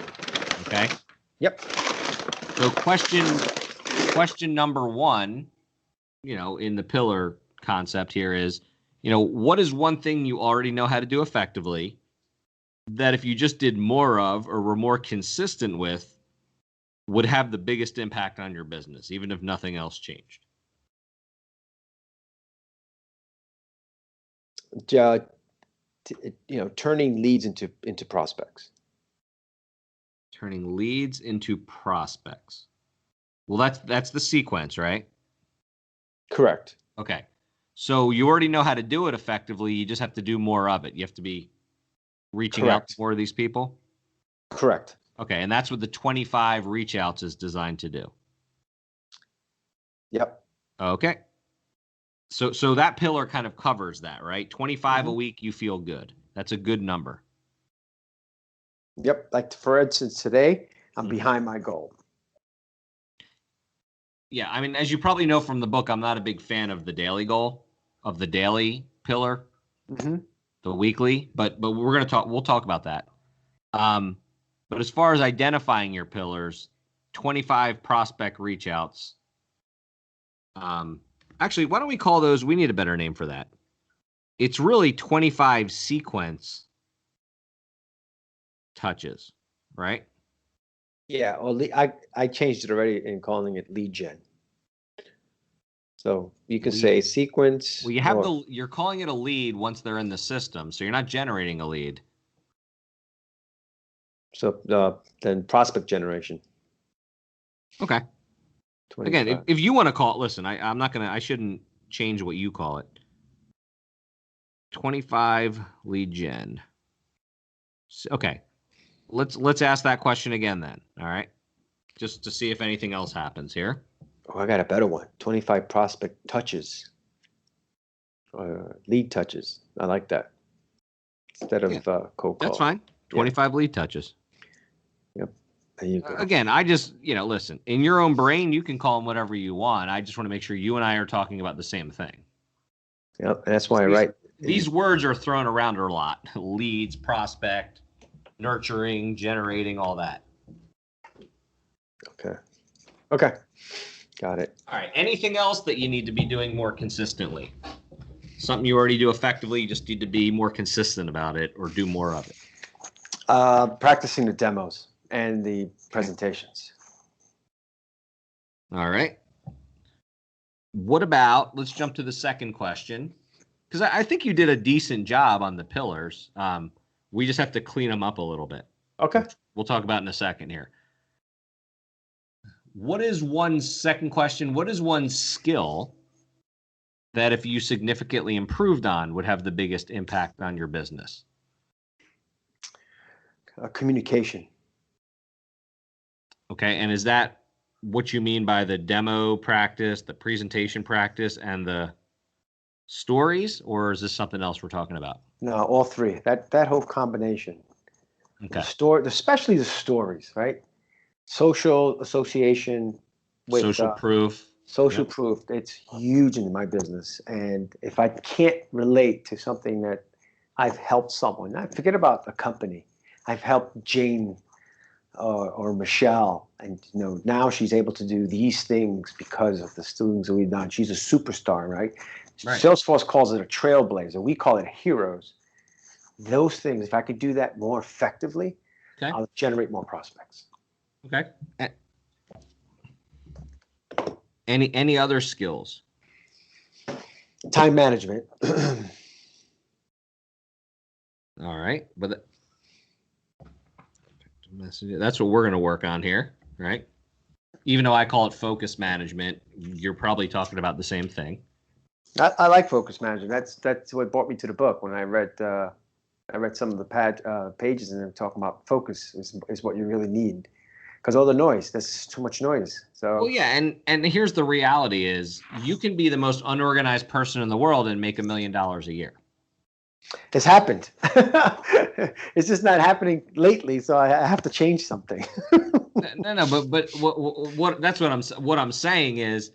Okay? Yep. So question number 1, in the pillar concept here is, what is one thing you already know how to do effectively that if you just did more of or were more consistent with, would have the biggest impact on your business, even if nothing else changed? Turning leads into prospects. Turning leads into prospects. Well, that's the sequence, right? Correct. Okay. So you already know how to do it effectively. You just have to do more of it. You have to be reaching out to more of these people. Correct. Okay, and that's what the 25 reach outs is designed to do. Yep. Okay. So that pillar kind of covers that, right? 25 a week, you feel good. That's a good number. Yep. Like for instance, today I'm behind my goal. Yeah, I mean, as you probably know from the book, I'm not a big fan of the daily goal, of the daily pillar, the weekly. But we'll talk about that. But as far as identifying your pillars, 25 prospect reach outs. Actually, why don't we call those? We need a better name for that. It's really 25 sequence touches, right? Yeah, or I changed it already in calling it lead gen. So you can Lead. say Well, sequence you have or you're calling it a lead once they're in the system, so you're not generating a lead. so then prospect generation. Okay. Again, 25. if you want to call it, listen, I'm not gonna, I shouldn't change what you call it. 25 lead gen. Okay. Let's ask that question again then. All right. Just to see if anything else happens here. Oh, I got a better one. 25 prospect touches. Lead touches. I like that. Instead Yeah, of cold that's calling. fine. Yeah. 25 lead touches. Yep. There you go. Again, I just, listen, in your own brain, you can call them whatever you want. I just want to make sure you and I are talking about the same thing. Yep. And that's why I These, write these words are thrown around a lot. Leads, prospect, nurturing, generating, all that. Okay. Okay. Got it. All right. Anything else that you need to be doing more consistently? Something you already do effectively, you just need to be more consistent about it or do more of it. Practicing the demos and the presentations. All right. What about, let's jump to the second question, because I think you did a decent job on the pillars. We just have to clean them up a little bit. Okay. We'll talk about in a second here. What is one second question? What is one skill that if you significantly improved on would have the biggest impact on your business? Communication. Okay. And is that what you mean by the demo practice, the presentation practice, and the stories, or is this something else we're talking about? No, all three. That whole combination. Okay. The story, especially the stories, right? Social association with Social proof. social Yep. proof. It's huge in my business. And if I can't relate to something that I've helped someone, I forget about a company. I've helped Jane or Michelle, and now she's able to do these things because of the things that we've done. She's a superstar, right? Right. Salesforce calls it a trailblazer. We call it heroes. Those things, if I could do that more effectively, Okay. I'll generate more prospects. Okay. Any other skills? Time management. All right. But that's what we're going to work on here, right? Even though I call it focus management, you're probably talking about the same thing. I like focus management. That's what brought me to the book when I read some of the pages and they're talking about focus is what you really need because all the noise. There's too much noise. Well, So yeah, and here's the reality is you can be the most unorganized person in the world and make $1 million a year. it's happened. It's just not happening lately, so I have to change something. No, but what that's what I'm saying is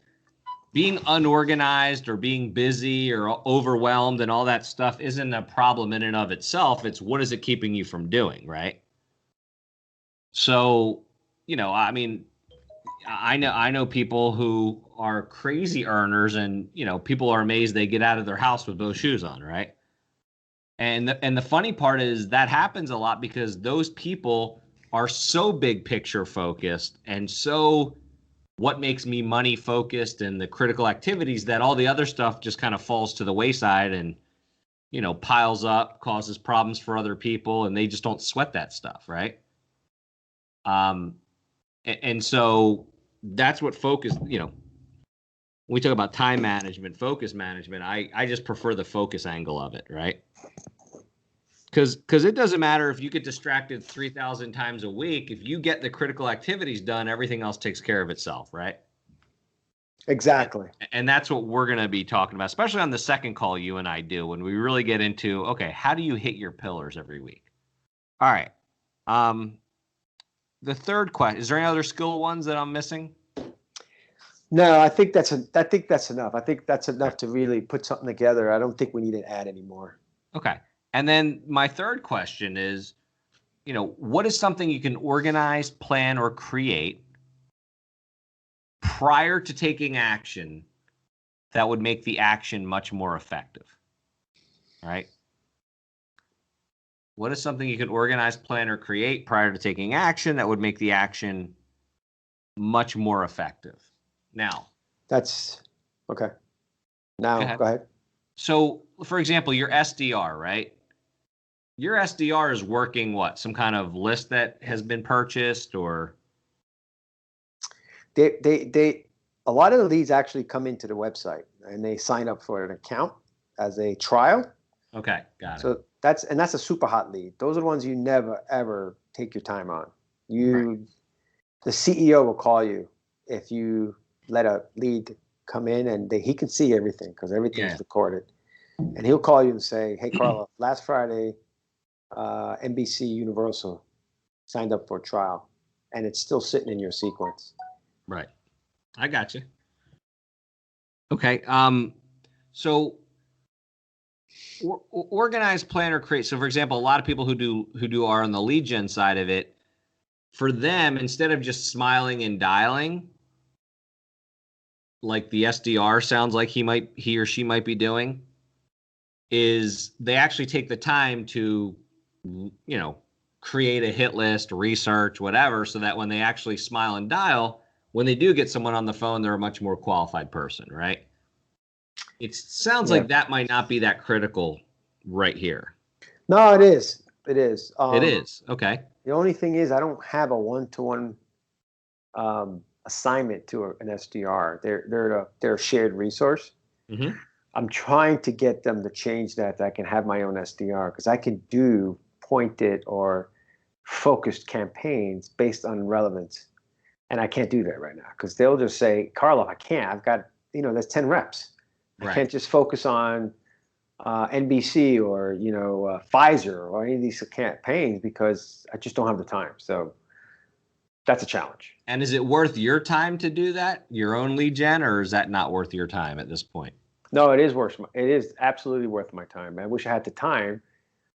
being unorganized or being busy or overwhelmed and all that stuff isn't a problem in and of itself. It's what is it keeping you from doing, right? So, I mean, I know people who are crazy earners and, people are amazed they get out of their house with both shoes on, right? And the funny part is that happens a lot because those people are so big picture focused and so what makes me money focused and the critical activities that all the other stuff just kind of falls to the wayside and piles up, causes problems for other people, and they just don't sweat that stuff, right? And so that's what focus, when we talk about time management, focus management, I just prefer the focus angle of it, right? Because it doesn't matter if you get distracted 3,000 times a week. If you get the critical activities done, everything else takes care of itself, right? Exactly. And that's what we're going to be talking about, especially on the second call you and I do when we really get into, okay, how do you hit your pillars every week? All right. The third question, is there any other skill ones that I'm missing? No, I think that's enough. I think that's enough to really put something together. I don't think we need to add any more. Okay. And then my third question is, what is something you can organize, plan, or create prior to taking action that would make the action much more effective? All right. What is something you could organize, plan, or create prior to taking action that would make the action much more effective? Now, That's okay. go Now, ahead. go ahead. So, for example, your SDR, right? Your SDR is working what? Some kind of list that has been purchased, or They a lot of the leads actually come into the website and they sign up for an account as a trial. okay, got it. So that's a super hot lead. Those are the ones you never ever take your time on. Right. The CEO will call you if you let a lead come in, and he can see everything because everything's Yeah. recorded. And he'll call you and say, "Hey, Karloff, last Friday, NBC Universal signed up for a trial, and it's still sitting in your sequence." Right. I got you. Okay. So organize, plan, or create. So, for example, a lot of people who are on the lead gen side of it, for them, instead of just smiling and dialing, like the SDR sounds like he or she might be doing, is they actually take the time to, create a hit list, research, whatever, so that when they actually smile and dial, when they do get someone on the phone, they're a much more qualified person, right? It sounds Yeah. like that might not be that critical right here. No, it is. It is. It is. Okay. The only thing is, I don't have a one-to-one assignment to an SDR. They're a shared resource. Mm-hmm. I'm trying to get them to change that I can have my own SDR because I can do pointed or focused campaigns based on relevance. And I can't do that right now because they'll just say, Karloff, I can't. I've got, there's 10 reps. I Right. can't just focus on NBC or, Pfizer or any of these campaigns because I just don't have the time. So that's a challenge. And is it worth your time to do that, your own lead gen, or is that not worth your time at this point? No, it is worth. It is absolutely worth my time. I wish I had the time.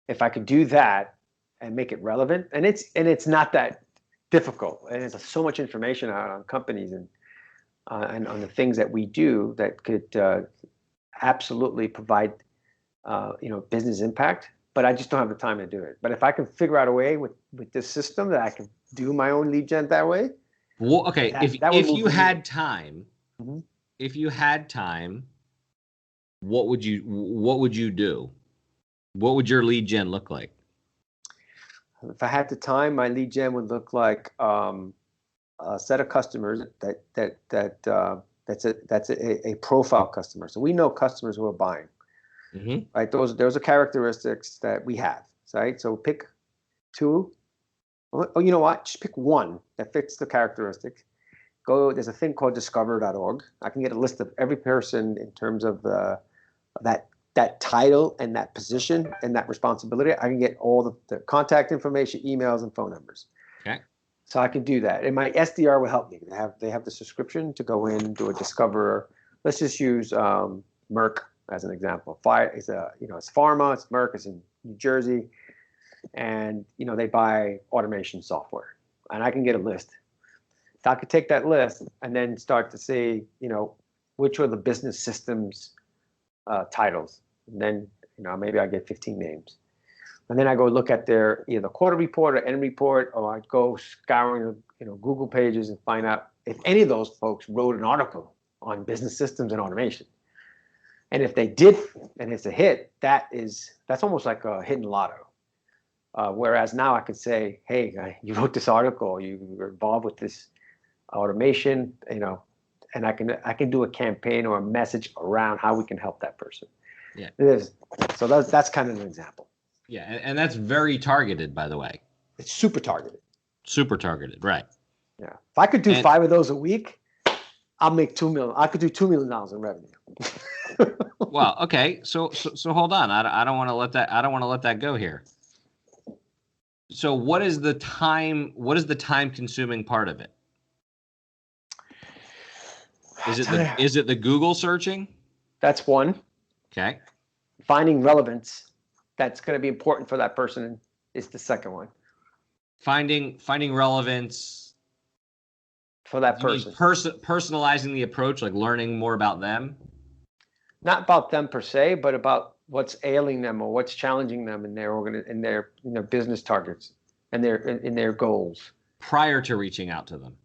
If I could do that and make it relevant, and it's not that difficult, and there's so much information out on companies and on the things that we do that could absolutely provide business impact. But I just don't have the time to do it. But if I can figure out a way with this system that I can do my own lead gen that way, Well, okay. that would If move you the needle. had time, Mhm. if you had time, what would you do? What would your lead gen look like? If I had the time, my lead gen would look like a set of customers that's a profile customer. So we know customers who are buying, Mm-hmm. right? Those are characteristics that we have, right? So pick two. Oh, you know what? Just pick one that fits the characteristics. There's a thing called discover.org. I can get a list of every person in terms of that title and that position and that responsibility. I can get all the contact information, emails, and phone numbers. Okay. So I can do that. And my SDR will help me. They have the subscription to go in, do a discover. Let's just use Merck as an example. It's pharma, it's Merck, it's in New Jersey, and they buy automation software. And I can get a list. So I could take that list and then start to see, which are the business systems titles. And then, maybe I get 15 names. And then I go look at their either quarter report or end report, or I go scouring, Google pages and find out if any of those folks wrote an article on business systems and automation. And if they did, and it's a hit, that's almost like a hidden lotto. Whereas now I could say, hey, you wrote this article, you were involved with this automation, and I can do a campaign or a message around how we can help that person. Yeah. It is. So that's kind of an example. Yeah, and that's very targeted, by the way. It's super targeted. Super targeted, right? Yeah. If I could do And 5 of those a week, I'll make $2 million. I could do $2 million in revenue. well, okay. So hold on. I don't want to let that. I don't want to let that go here. So what is the time? What is the time consuming part of it? Is it the Google searching? That's one. Okay. Finding relevance that's going to be important for that person is the second one. Finding relevance for that person. Personalizing the approach, like learning more about them. Not about them per se, but about what's ailing them or what's challenging them in their business targets and their goals. Prior to reaching out to them.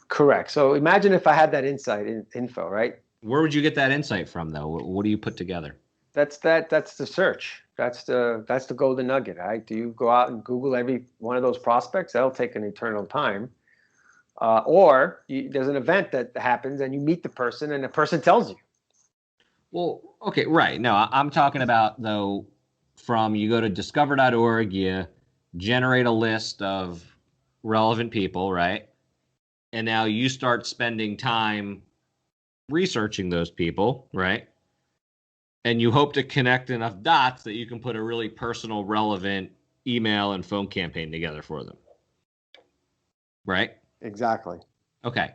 Correct. So imagine if I had that info, right? Where would you get that insight from, though? What do you put together? That's the search. That's the golden nugget, right? Do you go out and Google every one of those prospects? That'll take an eternal time. There's an event that happens and you meet the person and the person tells you. Well, okay, right. No, I'm talking about, though, from you go to discover.org, you generate a list of relevant people, right? And now you start spending time researching those people, right? And you hope to connect enough dots that you can put a really personal, relevant email and phone campaign together for them. Right? Exactly. Okay.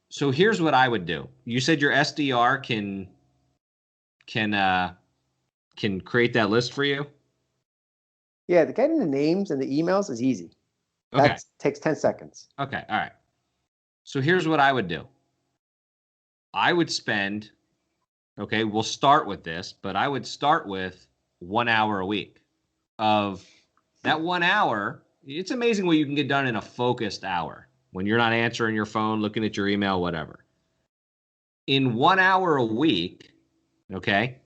So here's what I would do. You said your SDR can create that list for you? Yeah, getting the names and the emails is easy. Okay. That takes 10 seconds. Okay. All right. So here's what I would do. I would spend, okay, we'll start with this, but I would start with 1 hour a week. Of that 1 hour, it's amazing what you can get done in a focused hour when you're not answering your phone, looking at your email, whatever. In 1 hour a week, okay,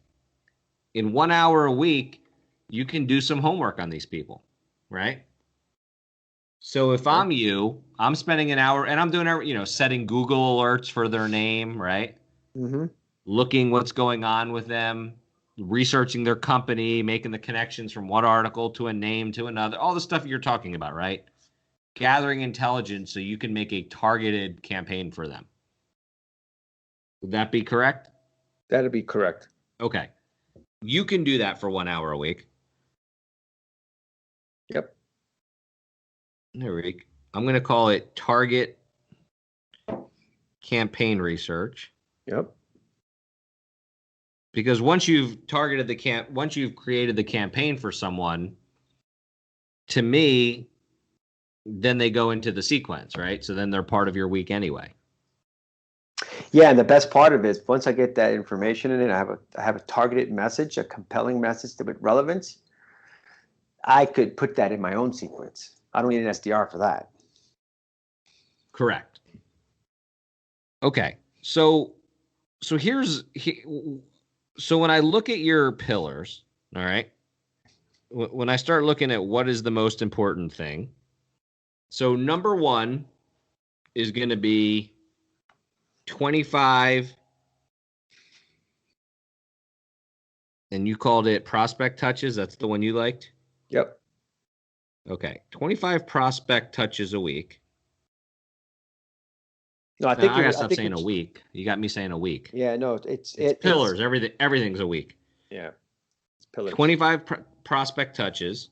in 1 hour a week, you can do some homework on these people, right? So if I'm you, I'm spending an hour and I'm doing, setting Google alerts for their name, right? Mm-hmm. Looking what's going on with them, researching their company, making the connections from one article to a name to another, all the stuff you're talking about, right? Gathering intelligence so you can make a targeted campaign for them. Would that be correct? That'd be correct. Okay. You can do that for 1 hour a week. Yep. I'm going to call it target campaign research. Yep. Because once you've created the campaign for someone, to me, then they go into the sequence, right? So then they're part of your week anyway. Yeah, and the best part of it is once I get that information in it, I have a targeted message, a compelling message with relevance. I could put that in my own sequence. I don't need an SDR for that. Correct. Okay. So when I look at your pillars, all right, when I start looking at what is the most important thing, so number one is going to be 25, and you called it prospect touches. That's the one you liked? Yep. Okay. 25 prospect touches a week. No, I gotta stop saying a week. You got me saying a week. Yeah, no, it's pillars. Everything's a week. Yeah. It's pillars. 25 prospect touches.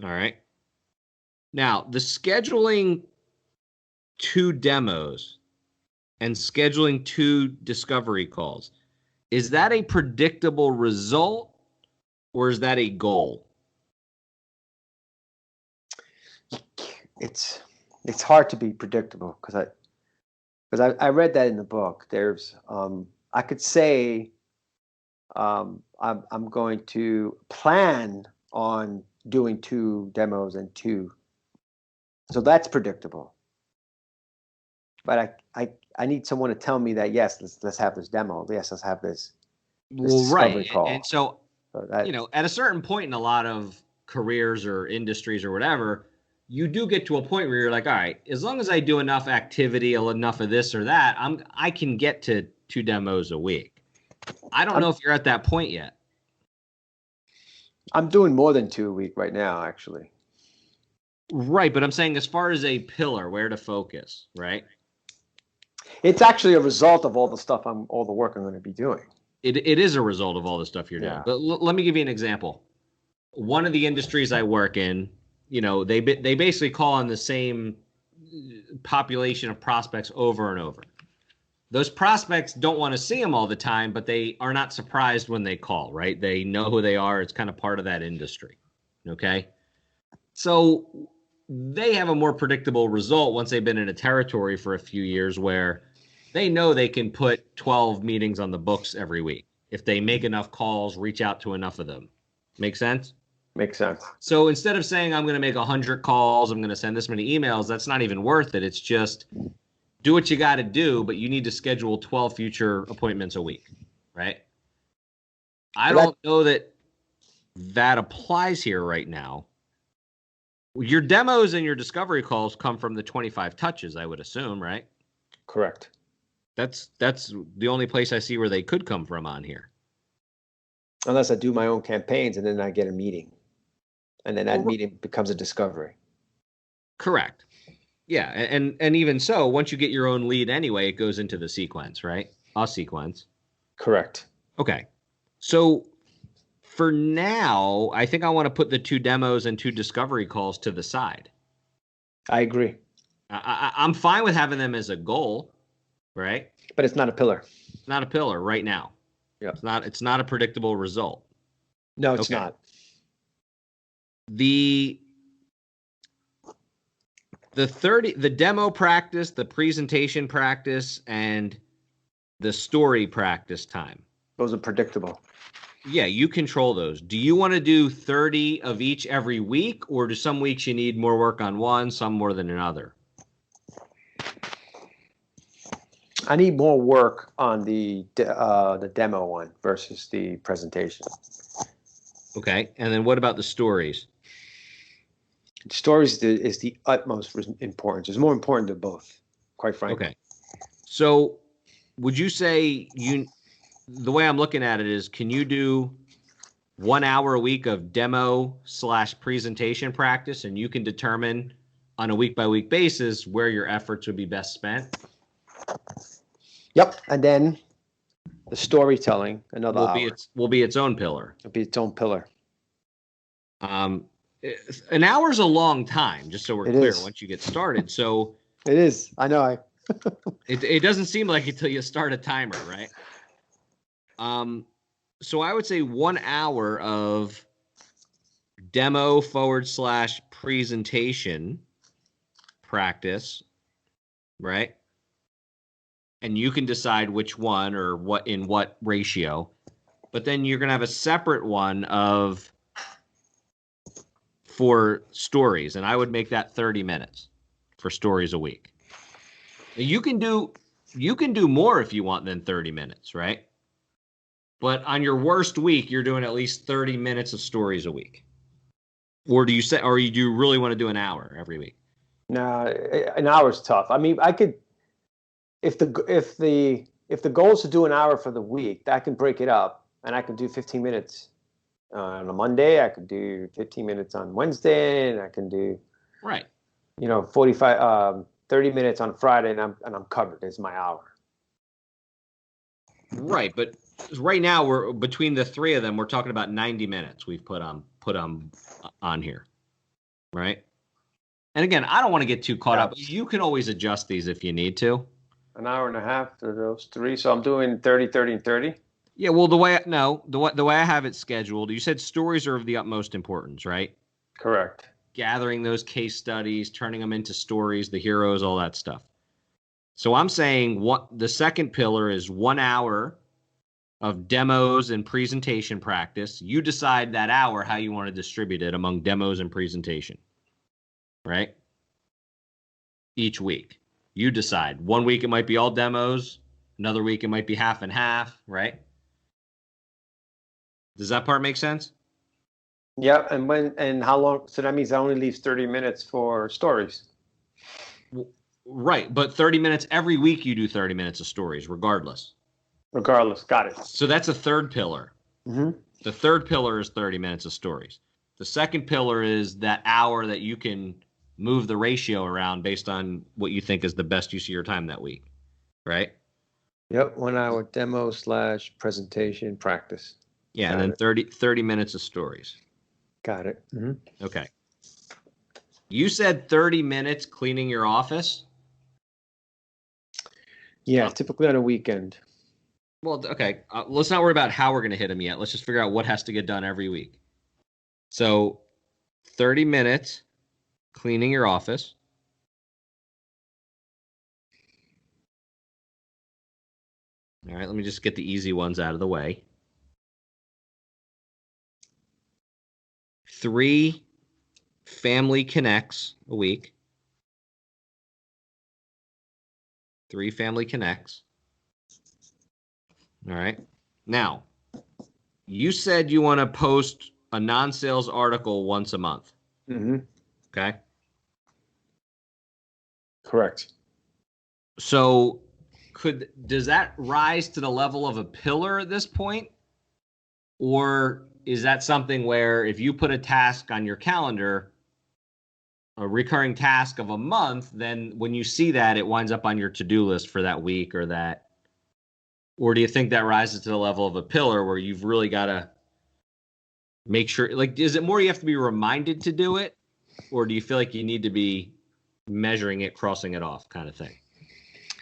All right. Now, the scheduling 2 demos and scheduling 2 discovery calls, is that a predictable result or is that a goal? It's hard to be predictable because I read that in the book. There's I could say I'm going to plan on doing 2 demos and 2, so that's predictable. But I need someone to tell me that yes, let's have this demo. Yes, let's have this discovery call. And so at a certain point in a lot of careers or industries or whatever, you do get to a point where you're like, all right, as long as I do enough activity, enough of this or that, I can get to 2 demos a week. I don't know if you're at that point yet. I'm doing more than 2 a week right now, actually. Right, but I'm saying as far as a pillar, where to focus, right? It's actually a result of all the work I'm going to be doing. It is a result of all the stuff you're doing. But let me give you an example. One of the industries I work in, they basically call on the same population of prospects over and over. Those prospects don't want to see them all the time, but they are not surprised when they call, right? They know who they are. It's kind of part of that industry. Okay. So they have a more predictable result once they've been in a territory for a few years where they know they can put 12 meetings on the books every week. If they make enough calls, reach out to enough of them. Make sense? Makes sense. So instead of saying I'm going to make 100 calls, I'm going to send this many emails, that's not even worth it. It's just do what you got to do, but you need to schedule 12 future appointments a week, right? I don't know that applies here right now. Your demos and your discovery calls come from the 25 touches, I would assume, right? Correct. That's the only place I see where they could come from on here. Unless I do my own campaigns and then I get a meeting. And then that meeting becomes a discovery. Correct. Yeah, and even so, once you get your own lead anyway, it goes into the sequence, right? A sequence. Correct. Okay. So for now, I think I want to put the 2 demos and 2 discovery calls to the side. I agree. I'm fine with having them as a goal, right? But it's not a pillar. Not a pillar right now. Yeah. It's not a predictable result. No, it's not. The demo practice, the presentation practice, and the story practice time. Those are predictable. Yeah, you control those. Do you want to do 30 of each every week, or do some weeks you need more work on one, some more than another? I need more work on the demo one versus the presentation. Okay, and then what about the stories? Stories is the utmost importance. It's more important than both, quite frankly. Okay, so would you say the way I'm looking at it is, can you do 1 hour a week of demo/presentation practice, and you can determine on a week-by-week basis where your efforts would be best spent? Yep, and then the storytelling, another hour. Will be its own pillar. It'll be its own pillar. An hour is a long time, just so we're clear, once you get started. So it is. I know. It doesn't seem like it until you start a timer, right? So I would say 1 hour of demo/presentation practice, right? And you can decide which one or in what ratio. But then you're going to have a separate one for stories, and I would make that 30 minutes for stories a week. You can do more if you want than 30 minutes, right? But on your worst week, you're doing at least 30 minutes of stories a week. Or do you really want to do an hour every week? No, an hour is tough. I mean, I could, if the goal is to do an hour for the week, I can break it up, and I can do 15 minutes on a Monday. I could do 15 minutes on Wednesday, and I can do 30 minutes on Friday, and I'm covered. It's my hour. Right, but right now we're between the 3 of them. We're talking about 90 minutes. We've put on here, right? And again, I don't want to get too caught up. You can always adjust these if you need to. An hour and a half for those 3, so I'm doing 30, 30, and 30. Yeah, well, the way I have it scheduled, you said stories are of the utmost importance, right? Correct. Gathering those case studies, turning them into stories, the heroes, all that stuff. So I'm saying the second pillar is 1 hour of demos and presentation practice. You decide that hour how you want to distribute it among demos and presentation, right? Each week. You decide. 1 week it might be all demos. Another week it might be half and half, right? Does that part make sense? Yeah, and how long? So that means that only leaves 30 minutes for stories. Right, but 30 minutes every week you do 30 minutes of stories, regardless. Got it. So that's a third pillar. Mm-hmm. The third pillar is 30 minutes of stories. The second pillar is that hour that you can move the ratio around based on what you think is the best use of your time that week, right? Yep, 1 hour demo/presentation practice. Yeah, and then 30 minutes of stories. Got it. Mm-hmm. Okay. You said 30 minutes cleaning your office? Yeah, typically on a weekend. Well, okay. Let's not worry about how we're going to hit them yet. Let's just figure out what has to get done every week. So 30 minutes cleaning your office. All right, let me just get the easy ones out of the way. 3 family connects a week. 3 family connects. All right. Now, you said you want to post a non-sales article once a month. Mm-hmm. Okay. Correct. So does that rise to the level of a pillar at this point? Or is that something where if you put a task on your calendar, a recurring task of a month, then when you see that, it winds up on your to-do list for that week or that? Or do you think that rises to the level of a pillar where you've really got to make sure, like, is it more you have to be reminded to do it? Or do you feel like you need to be measuring it, crossing it off kind of thing?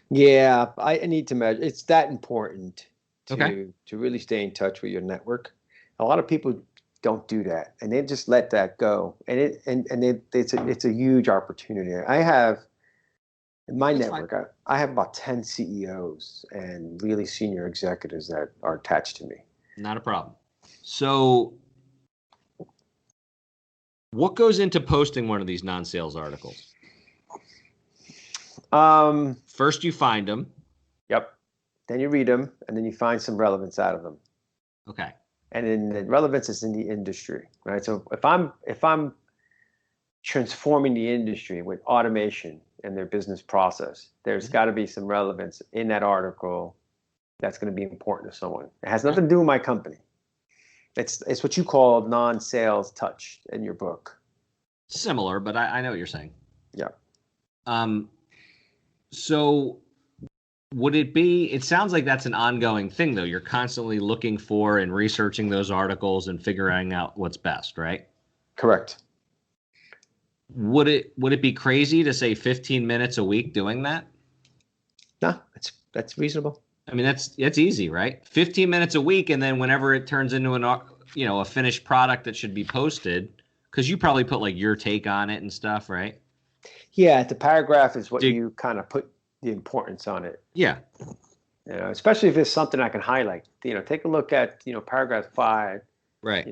Yeah, I need to measure. It's that important Okay. to really stay in touch with your network. A lot of people don't do that, and they just let that go. And it's a huge opportunity. I have in my That's fine. network, I have about 10 CEOs and really senior executives that are attached to me. Not a problem. So what goes into posting one of these non-sales articles? First, you find them. Yep. Then you read them, and then you find some relevance out of them. Okay. And then the relevance is in the industry, right? So if I'm transforming the industry with automation and their business process, there's got to be some relevance in that article that's going to be important to someone. It has nothing to do with my company. It's what you call non-sales touch in your book. Similar, but I know what you're saying. Yeah. So would it be, it sounds like that's an ongoing thing though. You're constantly looking for and researching those articles and figuring out what's best, right? Correct. Would it be crazy to say 15 minutes a week doing that? No, that's reasonable. I mean, that's easy, right? 15 minutes a week, and then whenever it turns into a finished product that should be posted, because you probably put like your take on it and stuff, right? Yeah, the paragraph is what you kind of put the importance on it. Yeah. Especially if it's something I can highlight. Take a look at paragraph 5. Right.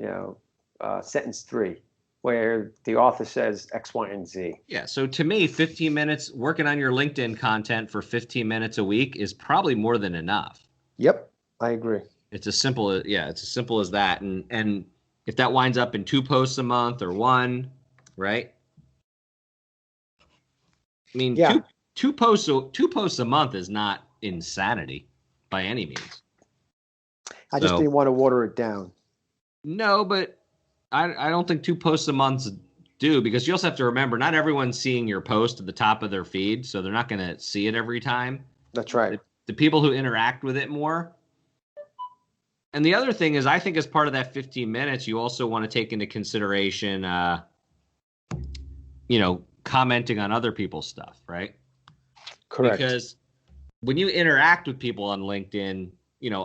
Sentence 3, where the author says X, Y, and Z. Yeah. So to me, 15 minutes working on your LinkedIn content for 15 minutes a week is probably more than enough. Yep, I agree. It's as simple as that. And if that winds up in 2 posts a month or 1, right? I mean, Yeah. two posts a month is not insanity by any means. I just didn't want to water it down. No, but I don't think 2 posts a month do, because you also have to remember not everyone's seeing your post at the top of their feed, so they're not going to see it every time. That's right. The people who interact with it more. And the other thing is, I think as part of that 15 minutes, you also want to take into consideration, commenting on other people's stuff, right? Correct. Because when you interact with people on LinkedIn,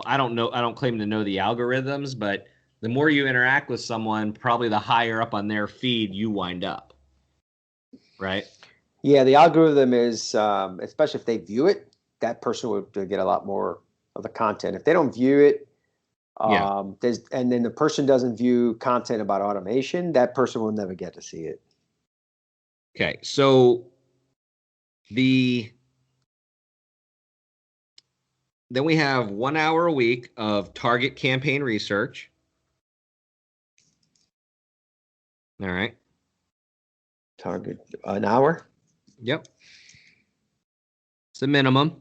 I don't claim to know the algorithms, but the more you interact with someone, probably the higher up on their feed you wind up, right? Yeah, the algorithm is, especially if they view it, that person would get a lot more of the content. If they don't view it, and then the person doesn't view content about automation, that person will never get to see it. Okay, so then we have 1 hour a week of target campaign research. All right. Target an hour? Yep. It's the minimum.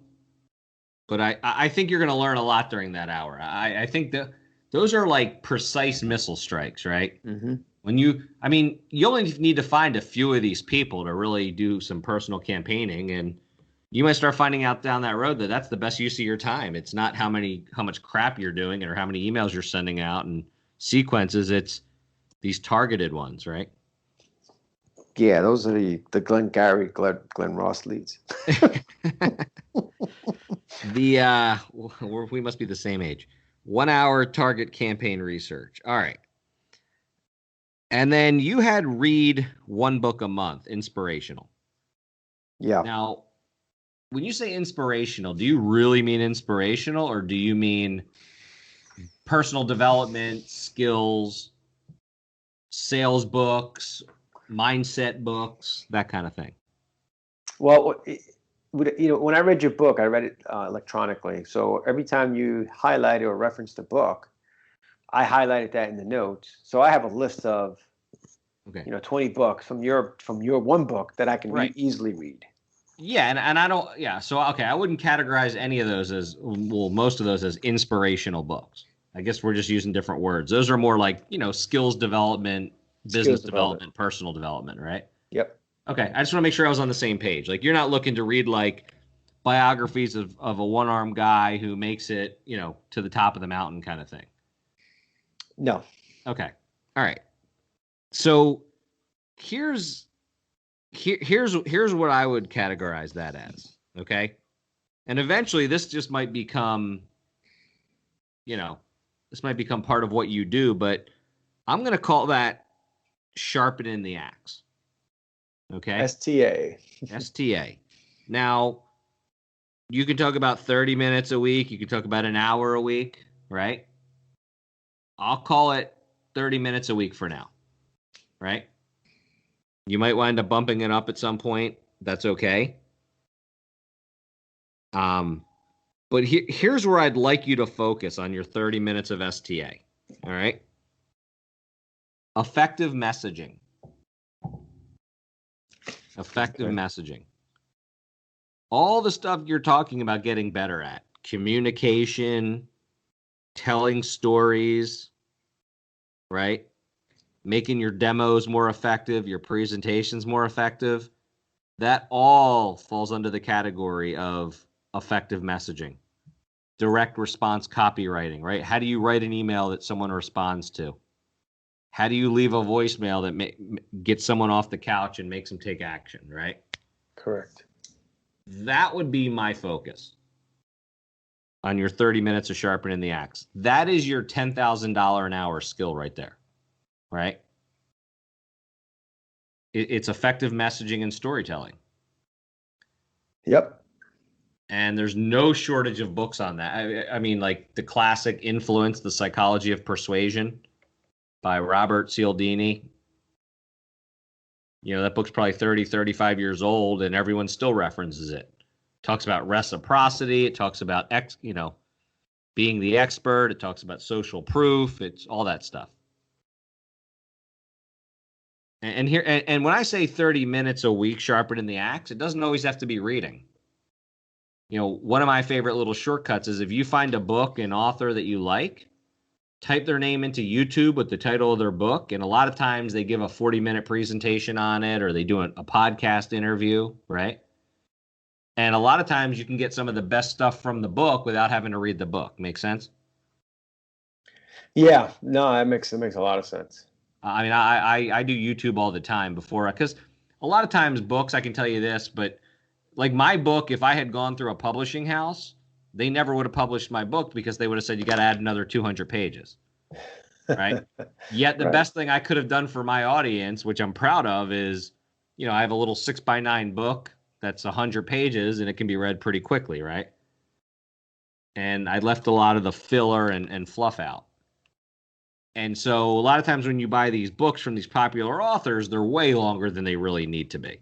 But I think you're going to learn a lot during that hour. I think that those are like precise missile strikes, right? Mm-hmm. You only need to find a few of these people to really do some personal campaigning, and you might start finding out down that road that that's the best use of your time. It's not how much crap you're doing or how many emails you're sending out and sequences. It's these targeted ones, right? Yeah, those are the Glenn Gary, Glenn Ross leads. We must be the same age. 1 hour target campaign research. All right. And then you had read 1 book a month, inspirational. Yeah. Now, when you say inspirational, do you really mean inspirational, or do you mean personal development, skills, sales books, mindset books, that kind of thing? Well, when I read your book, I read it electronically. So every time you highlight or reference the book, I highlighted that in the notes. So I have a list of, Okay. 20 books from your one book that I can easily read. Yeah, and I don't. Yeah, so okay, I wouldn't categorize any of those as most of those as inspirational books. I guess we're just using different words. Those are more like skills development, business development, personal development, right? Yep. Okay, I just want to make sure I was on the same page. Like, you're not looking to read like biographies of a one-armed guy who makes it, to the top of the mountain kind of thing. No. Okay. All right. So here's what I would categorize that as. Okay. And eventually this just might become, part of what you do, but I'm going to call that sharpening the axe. Okay. STA. STA. Now, you can talk about 30 minutes a week. You can talk about an hour a week, right? I'll call it 30 minutes a week for now, right? You might wind up bumping it up at some point. That's okay. But here's where I'd like you to focus on your 30 minutes of STA, all right? Effective messaging. Effective messaging. All the stuff you're talking about getting better at, communication, telling stories, right? Making your demos more effective, your presentations more effective. That all falls under the category of effective messaging. Direct response copywriting, right? How do you write an email that someone responds to? How do you leave a voicemail that gets someone off the couch and makes them take action, right? Correct. That would be my focus on your 30 minutes of sharpening the axe. That is your $10,000 an hour skill right there, right? It's effective messaging and storytelling. Yep. And there's no shortage of books on that. I mean, like the classic Influence, The Psychology of Persuasion by Robert Cialdini. That book's probably 30, 35 years old, and everyone still references it. Talks about reciprocity. It talks about, being the expert. It talks about social proof. It's all that stuff. And when I say 30 minutes a week sharpening the axe, it doesn't always have to be reading. One of my favorite little shortcuts is if you find a book, an author that you like, type their name into YouTube with the title of their book. And a lot of times they give a 40-minute presentation on it, or they do a podcast interview, right? And a lot of times you can get some of the best stuff from the book without having to read the book. Make sense? Yeah, no, that makes a lot of sense. I mean, I do YouTube all the time because a lot of times books, I can tell you this, but like my book, if I had gone through a publishing house, they never would have published my book because they would have said, you got to add another 200 pages, right? Yet the best thing I could have done for my audience, which I'm proud of, is, I have a little 6x9 book that's 100 pages and it can be read pretty quickly, right? And I left a lot of the filler and fluff out. And so a lot of times when you buy these books from these popular authors, they're way longer than they really need to be.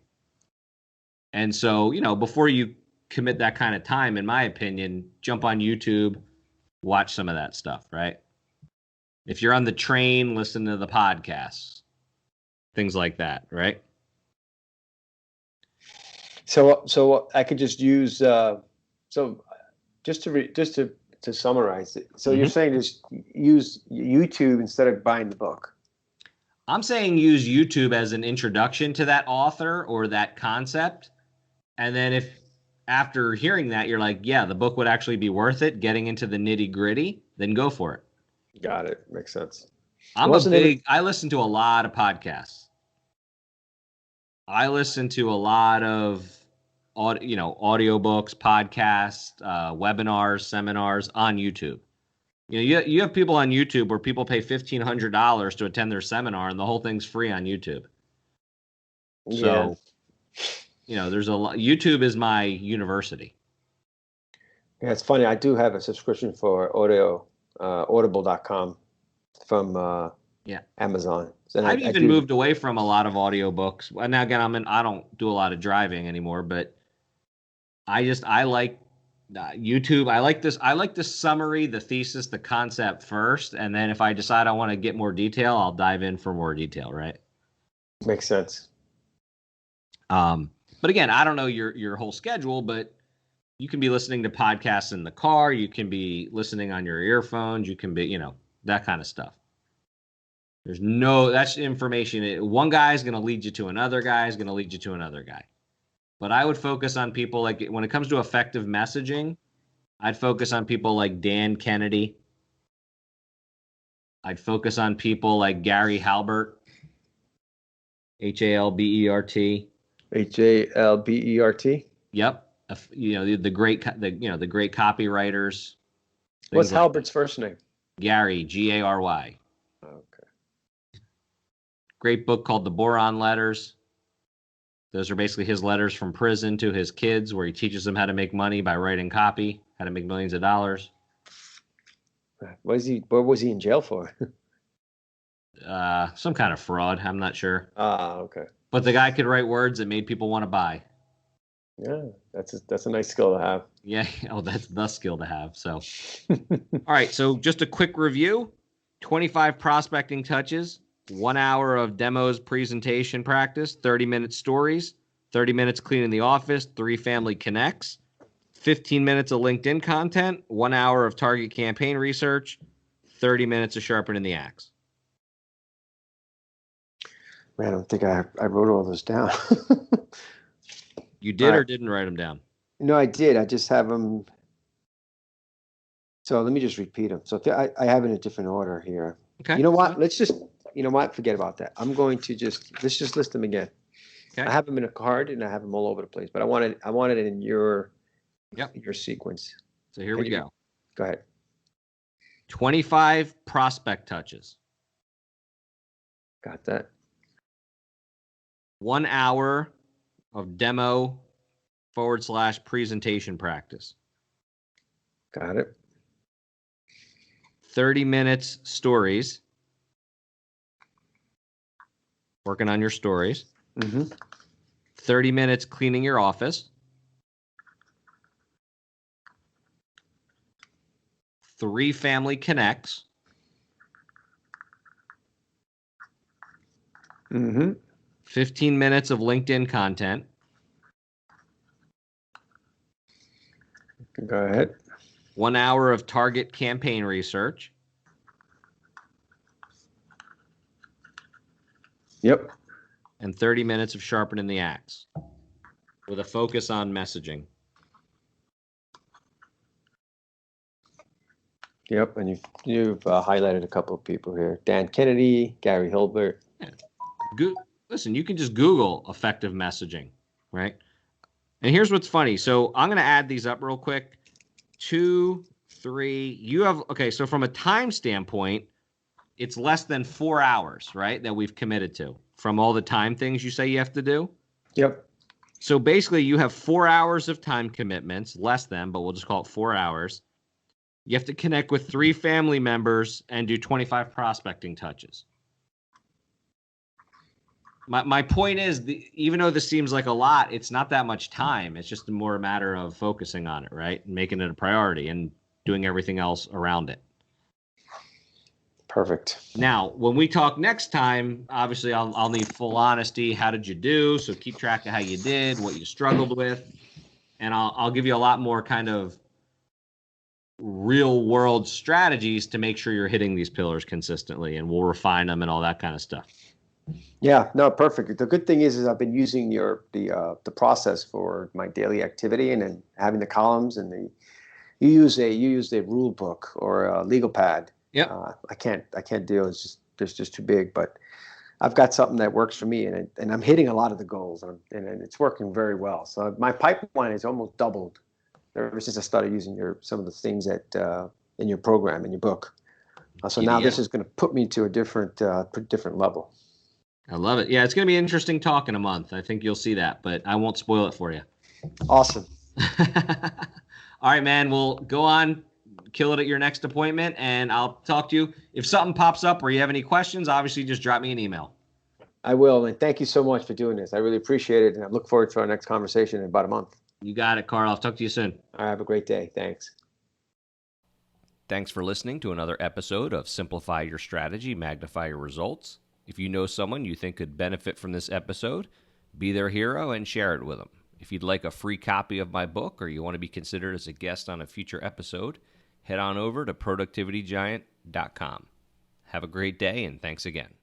And so, before you commit that kind of time, in my opinion, jump on YouTube, watch some of that stuff, right? If you're on the train, listen to the podcasts, things like that, right? So I could just use just to summarize it. So you're saying just use YouTube instead of buying the book. I'm saying use YouTube as an introduction to that author or that concept. And then if after hearing that, you're like, yeah, the book would actually be worth it, getting into the nitty gritty, then go for it. Got it. Makes sense. I listen to a lot of podcasts. I listen to a lot of audiobooks, podcasts, webinars, seminars on YouTube. You have people on YouTube where people pay $1,500 to attend their seminar, and the whole thing's free on YouTube. So, there's a lot. YouTube is my university. Yeah, it's funny. I do have a subscription for Audible.com from Yeah. Amazon. So I've even moved away from a lot of audiobooks. And now again, I don't do a lot of driving anymore, but I like YouTube. I like this. I like the summary, the thesis, the concept first, and then if I decide I want to get more detail, I'll dive in for more detail. Right. Makes sense. But again, I don't know your whole schedule, but you can be listening to podcasts in the car. You can be listening on your earphones. You can be, that kind of stuff. That's information. One guy is going to lead you to another guy is going to lead you to another guy. But I would focus on people like, when it comes to effective messaging, I'd focus on people like Dan Kennedy. I'd focus on people like Gary Halbert, Halbert. Halbert. Yep. The great copywriters. What's Halbert's first name? Gary, Gary. Okay. Great book called The Boron Letters. Those are basically his letters from prison to his kids, where he teaches them how to make money by writing copy, how to make millions of dollars. What was he in jail for? Some kind of fraud. I'm not sure. Okay. But the guy could write words that made people want to buy. Yeah, that's a nice skill to have. Yeah. Oh, that's the skill to have. So, all right. So just a quick review: 25 prospecting touches, 1 hour of demos, presentation practice, 30-minute stories, 30 minutes cleaning the office, 3 family connects, 15 minutes of LinkedIn content, 1 hour of target campaign research, 30 minutes of sharpening the axe. Man, I don't think I wrote all those down. You did or didn't write them down? No, I did. I just have them. So let me just repeat them. So I have it in a different order here. Okay. You know what? Forget about that. I'm going to let's just list them again. Okay. I have them in a card and I have them all over the place, but I wanted it in your sequence. So here we go. Go ahead. 25 prospect touches. Got that. 1 hour of demo / presentation practice. Got it. 30 minutes stories. Working on your stories. 30 minutes cleaning your office. 3 family connects. 15 minutes of LinkedIn content. Go ahead. 1 hour of target campaign research. Yep. And 30 minutes of sharpening the axe with a focus on messaging. Yep, and you've highlighted a couple of people here: Dan Kennedy, Gary Hilbert. Yeah. Listen, you can just Google effective messaging, right? And here's what's funny. So I'm going to add these up real quick. 2, 3. So from a time standpoint, it's less than 4 hours, right, that we've committed to from all the time things you say you have to do. Yep. So basically you have 4 hours of time commitments, less than, but we'll just call it 4 hours. You have to connect with 3 family members and do 25 prospecting touches. My point is, even though this seems like a lot, it's not that much time. It's just more a matter of focusing on it, right? And making it a priority and doing everything else around it. Perfect. Now, when we talk next time, obviously I'll need full honesty. How did you do? So keep track of how you did, what you struggled with. And I'll give you a lot more kind of real world strategies to make sure you're hitting these pillars consistently, and we'll refine them and all that kind of stuff. Yeah, no, perfect. The good thing is I've been using the process for my daily activity, and then having the columns and you use a rule book or a legal pad. Yeah, I can't deal. It's just too big. But I've got something that works for me, and I'm hitting a lot of the goals, and it's working very well. So my pipeline is almost doubled ever since I started using some of the things that in your program, in your book. So now this is going to put me to a different level. I love it. Yeah, it's going to be interesting talk in a month. I think you'll see that, but I won't spoil it for you. Awesome. All right, man. We'll go on. Kill it at your next appointment, and I'll talk to you. If something pops up or you have any questions, obviously just drop me an email. I will, and thank you so much for doing this. I really appreciate it, and I look forward to our next conversation in about a month. You got it, Carl. I'll talk to you soon. All right, have a great day. Thanks. Thanks for listening to another episode of Simplify Your Strategy, Magnify Your Results. If you know someone you think could benefit from this episode, be their hero and share it with them. If you'd like a free copy of my book or you want to be considered as a guest on a future episode, head on over to productivitygiant.com. Have a great day, and thanks again.